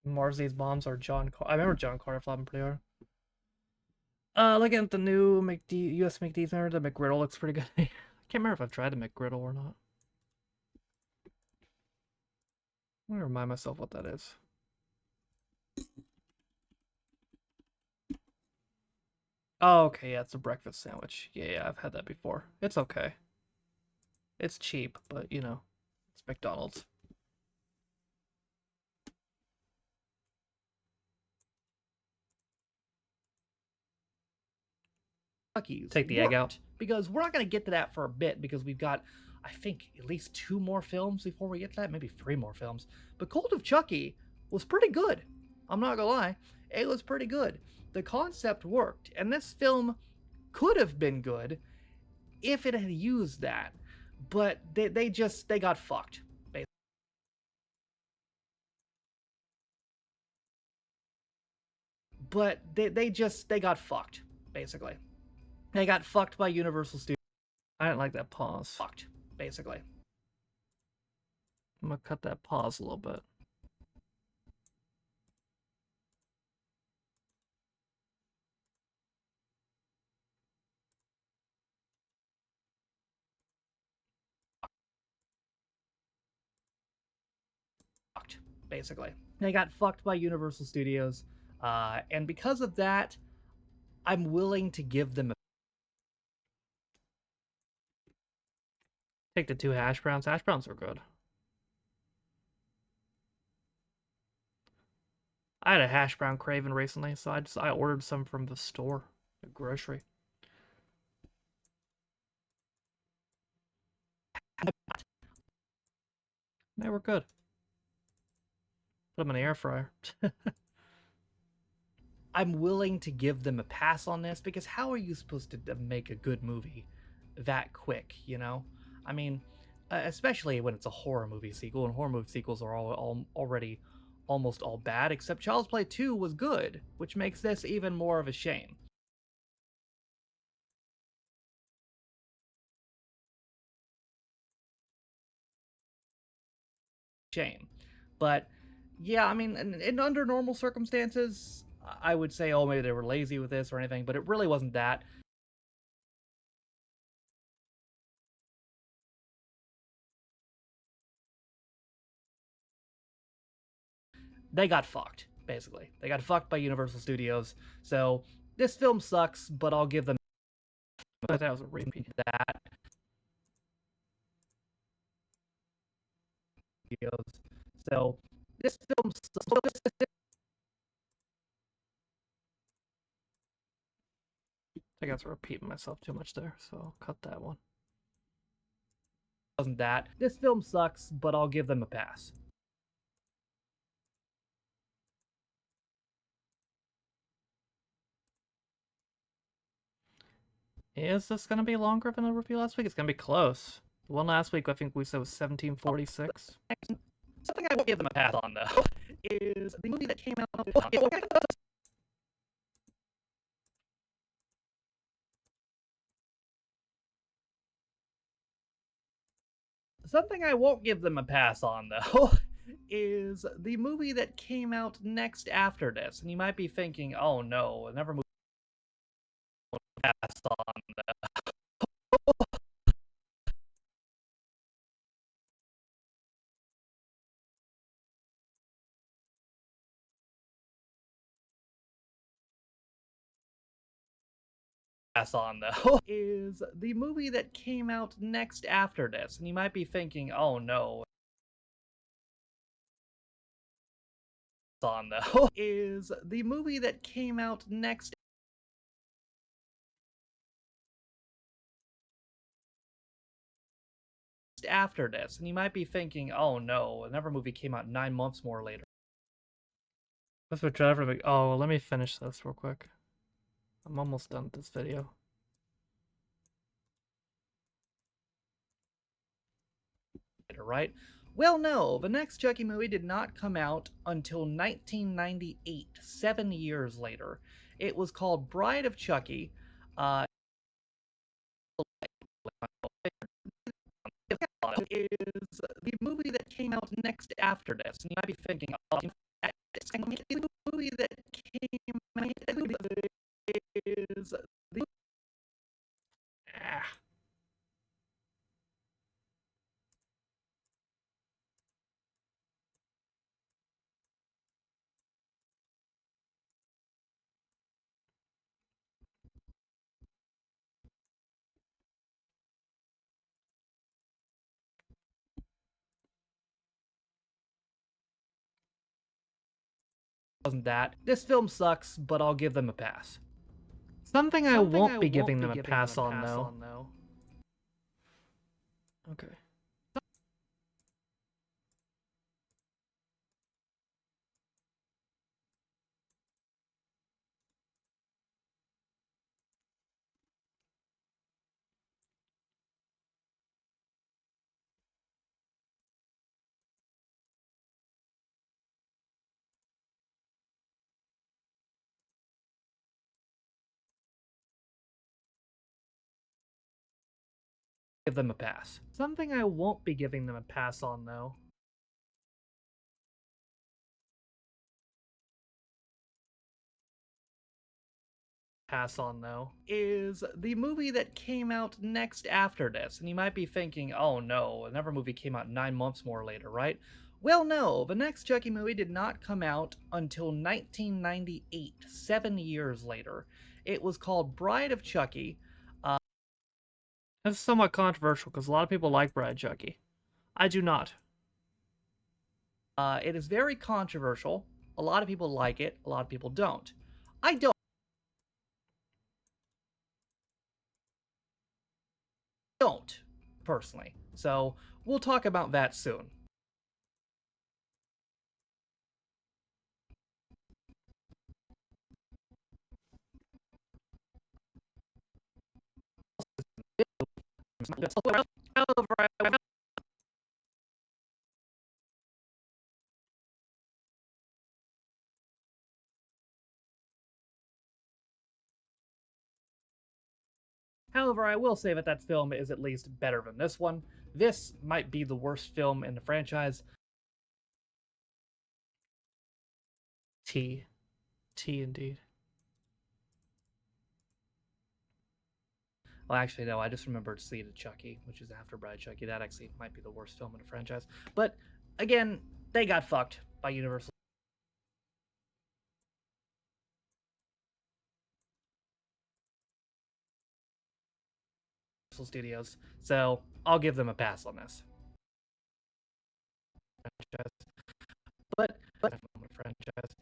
Marsley's moms are John. I remember John Carter flopping pretty hard. Looking at the new US McD there, the McGriddle looks pretty good. I can't remember if I've tried the McGriddle or not. Let me remind myself what that is. Oh, okay, yeah, it's a breakfast sandwich. Yeah, I've had that before. It's okay. It's cheap, but you know, it's McDonald's. Chucky's Take the egg out. because we're not going to get to that for a bit because we've got, I think, at least 2 more films before we get to that, maybe 3 more films. But Cult of Chucky was pretty good. I'm not gonna lie, it was pretty good. The concept worked, and this film could have been good if it had used that, but they got fucked. Basically. But they got fucked, basically. They got fucked by Universal Studios. I didn't like that pause. Fucked, basically. I'm gonna cut that pause a little bit. Fucked, basically. They got fucked by Universal Studios, and because of that, I'm willing to give them a Take the 2 hash browns. Hash browns are good. I had a hash brown craving recently, so I ordered some from the store, the grocery. They were good. Put them in the air fryer. I'm willing to give them a pass on this because how are you supposed to make a good movie that quick, you know? I mean, especially when it's a horror movie sequel, and horror movie sequels are all already almost all bad, except Child's Play 2 was good, which makes this even more of a shame. But yeah, I mean, in under normal circumstances, I would say, oh, maybe they were lazy with this or anything, but it really wasn't that. They got fucked, basically. They got fucked by Universal Studios. So this film sucks, but I'll give them That was a repeat. that. So this film sucks. I guess I'm repeating myself too much there, so I'll cut that one. Wasn't that. This film sucks, but I'll give them a pass. Is this going to be longer than the review last week? It's going to be close. The one last week, I think we said was 1746. Something I won't give them a pass on, though, is the movie that came out. Something I won't give them a pass on, though, is the movie that came out next after this. And you might be thinking, oh no, another movie passed on. Pass on, though, is the movie that came out next after this. And you might be thinking, oh no. On, though, is the movie that came out next after this. And you might be thinking, oh no, another movie came out 9 months more later. That's what Trevor. Oh, well, let me finish this real quick. I'm almost done with this video. Right? Well, no, the next Chucky movie did not come out until 1998, 7 years later. It was called Bride of Chucky. is the movie that came out next after this. And you might be thinking, oh, it's the movie that came out is the ah, wasn't that. This film sucks, but I'll give them a pass. Something I won't be giving them a pass on, though. Okay. Give them a pass. Something I won't be giving them a pass on, though. Is the movie that came out next after this. And you might be thinking, oh no, another movie came out 9 months more later, right? Well, no, the next Chucky movie did not come out until 1998, 7 years later. It was called Bride of Chucky. That's somewhat controversial because a lot of people like Bride Chucky. I do not. It is very controversial. A lot of people like it, a lot of people don't. I don't, personally. So we'll talk about that soon. However, I will say that that film is at least better than this one. This might be the worst film in the franchise. T indeed. Well, actually, no, I just remembered Seed of Chucky, which is after Bride Chucky. That actually might be the worst film in the franchise. But again, they got fucked by Universal Studios. So I'll give them a pass on this. But franchise.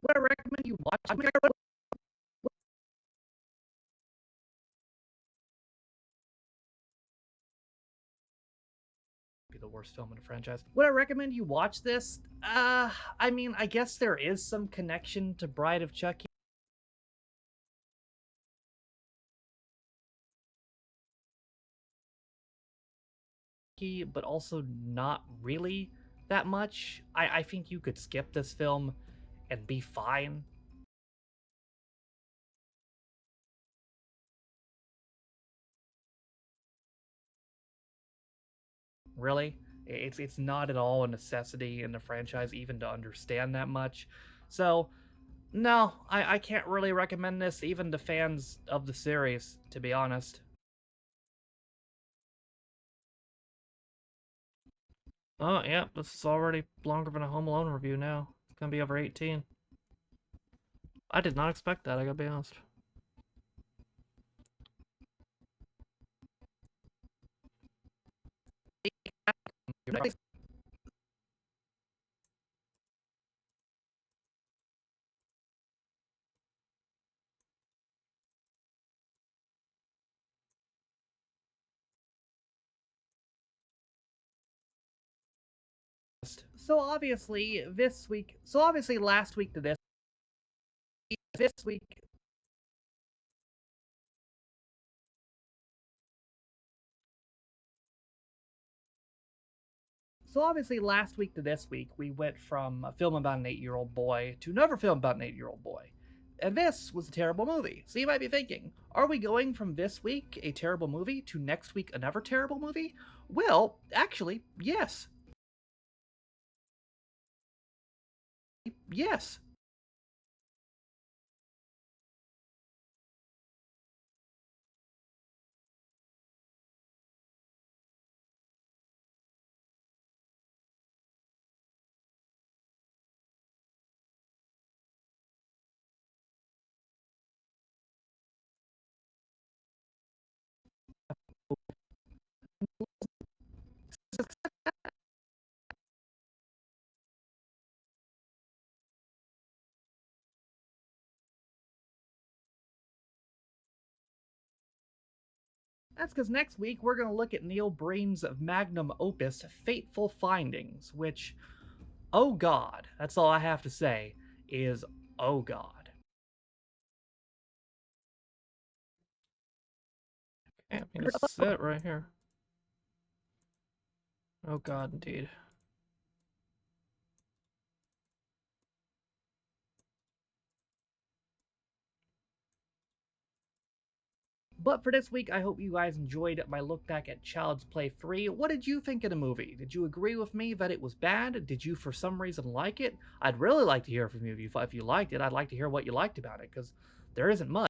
Would I recommend you watch? Be the worst film in the franchise. Would I recommend you watch this? I mean, I guess there is some connection to Bride of Chucky. But also not really that much. I think you could skip this film and be fine. Really, it's not at all a necessity in the franchise even to understand that much. So no, I can't really recommend this even to fans of the series, to be honest. Oh, yeah, this is already longer than a Home Alone review now. It's gonna be over 18. I did not expect that, I gotta be honest. So obviously last week to this week So obviously last week to this week we went from a film about an 8-year-old boy to another film about an 8-year-old boy. And this was a terrible movie. So you might be thinking, are we going from this week, a terrible movie, to next week, another terrible movie? Well, actually, yes. Yes. That's because next week we're going to look at Neil Breen's magnum opus, Fateful Findings, which, oh god, that's all I have to say, is oh god. Okay, I'm gonna sit right here. Oh god, indeed. But for this week, I hope you guys enjoyed my look back at Child's Play 3. What did you think of the movie? Did you agree with me that it was bad? Did you, for some reason, like it? I'd really like to hear from you. If you liked it, I'd like to hear what you liked about it, because there isn't much.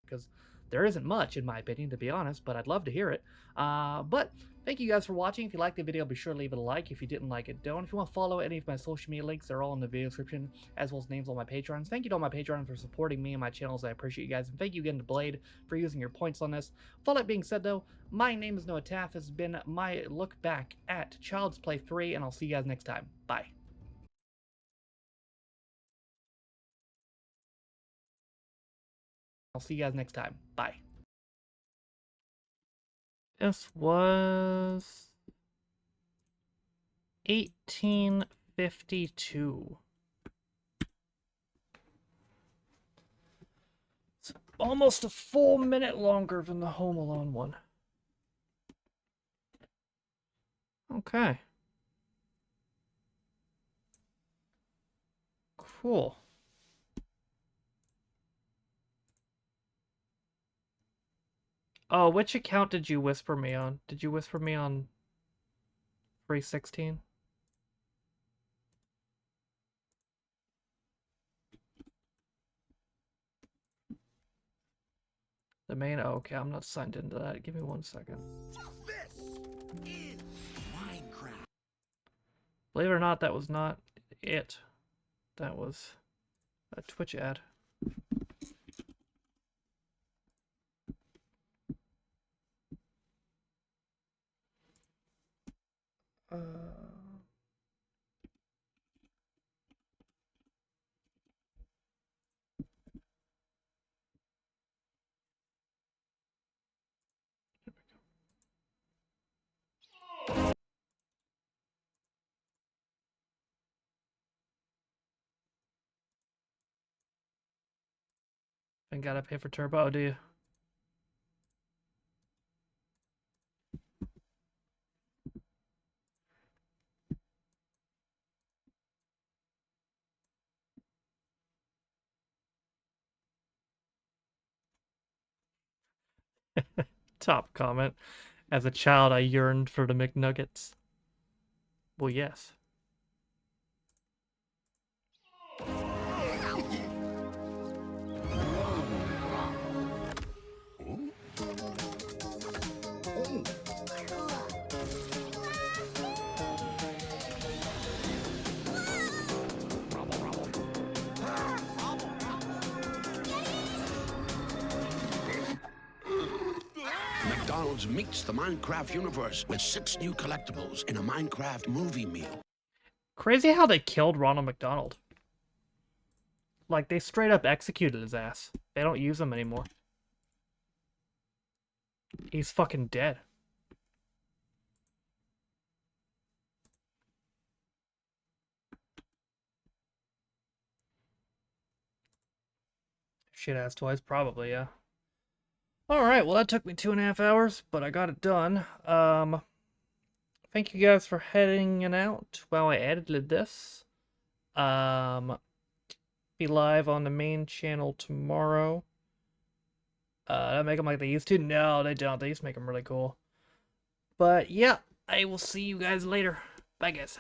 Because there isn't much, in my opinion, to be honest, but I'd love to hear it. But thank you guys for watching. If you liked the video, be sure to leave it a like. If you didn't like it, don't. If you want to follow any of my social media links, they're all in the video description, as well as names on my Patrons. Thank you to all my Patrons for supporting me and my channels. I appreciate you guys. And thank you again to Blade for using your points on this. With all that being said, though, my name is Noah Taff. This has been my look back at Child's Play 3, and I'll see you guys next time. Bye. I'll see you guys next time. Bye. This was 1852. It's almost a full minute longer than the Home Alone one. Okay. Cool. Oh, which account did you whisper me on? Did you whisper me on 316? The main? Oh, okay, I'm not signed into that. Give me 1 second. This is Minecraft. Believe it or not, that was not it. That was a Twitch ad. And gotta pay for turbo, do you? Top comment. As a child, I yearned for the McNuggets. Well, yes. McDonald's meets the Minecraft universe with 6 new collectibles in a Minecraft movie meal. Crazy how they killed Ronald McDonald. Like, they straight up executed his ass. They don't use him anymore. He's fucking dead. Shit ass toys, probably, yeah. Alright, well that took me 2.5 hours, but I got it done. Thank you guys for heading out while I edited this. Be live on the main channel tomorrow. Don't make them like they used to. No, they don't. They used to make them really cool. But yeah, I will see you guys later. Bye, guys.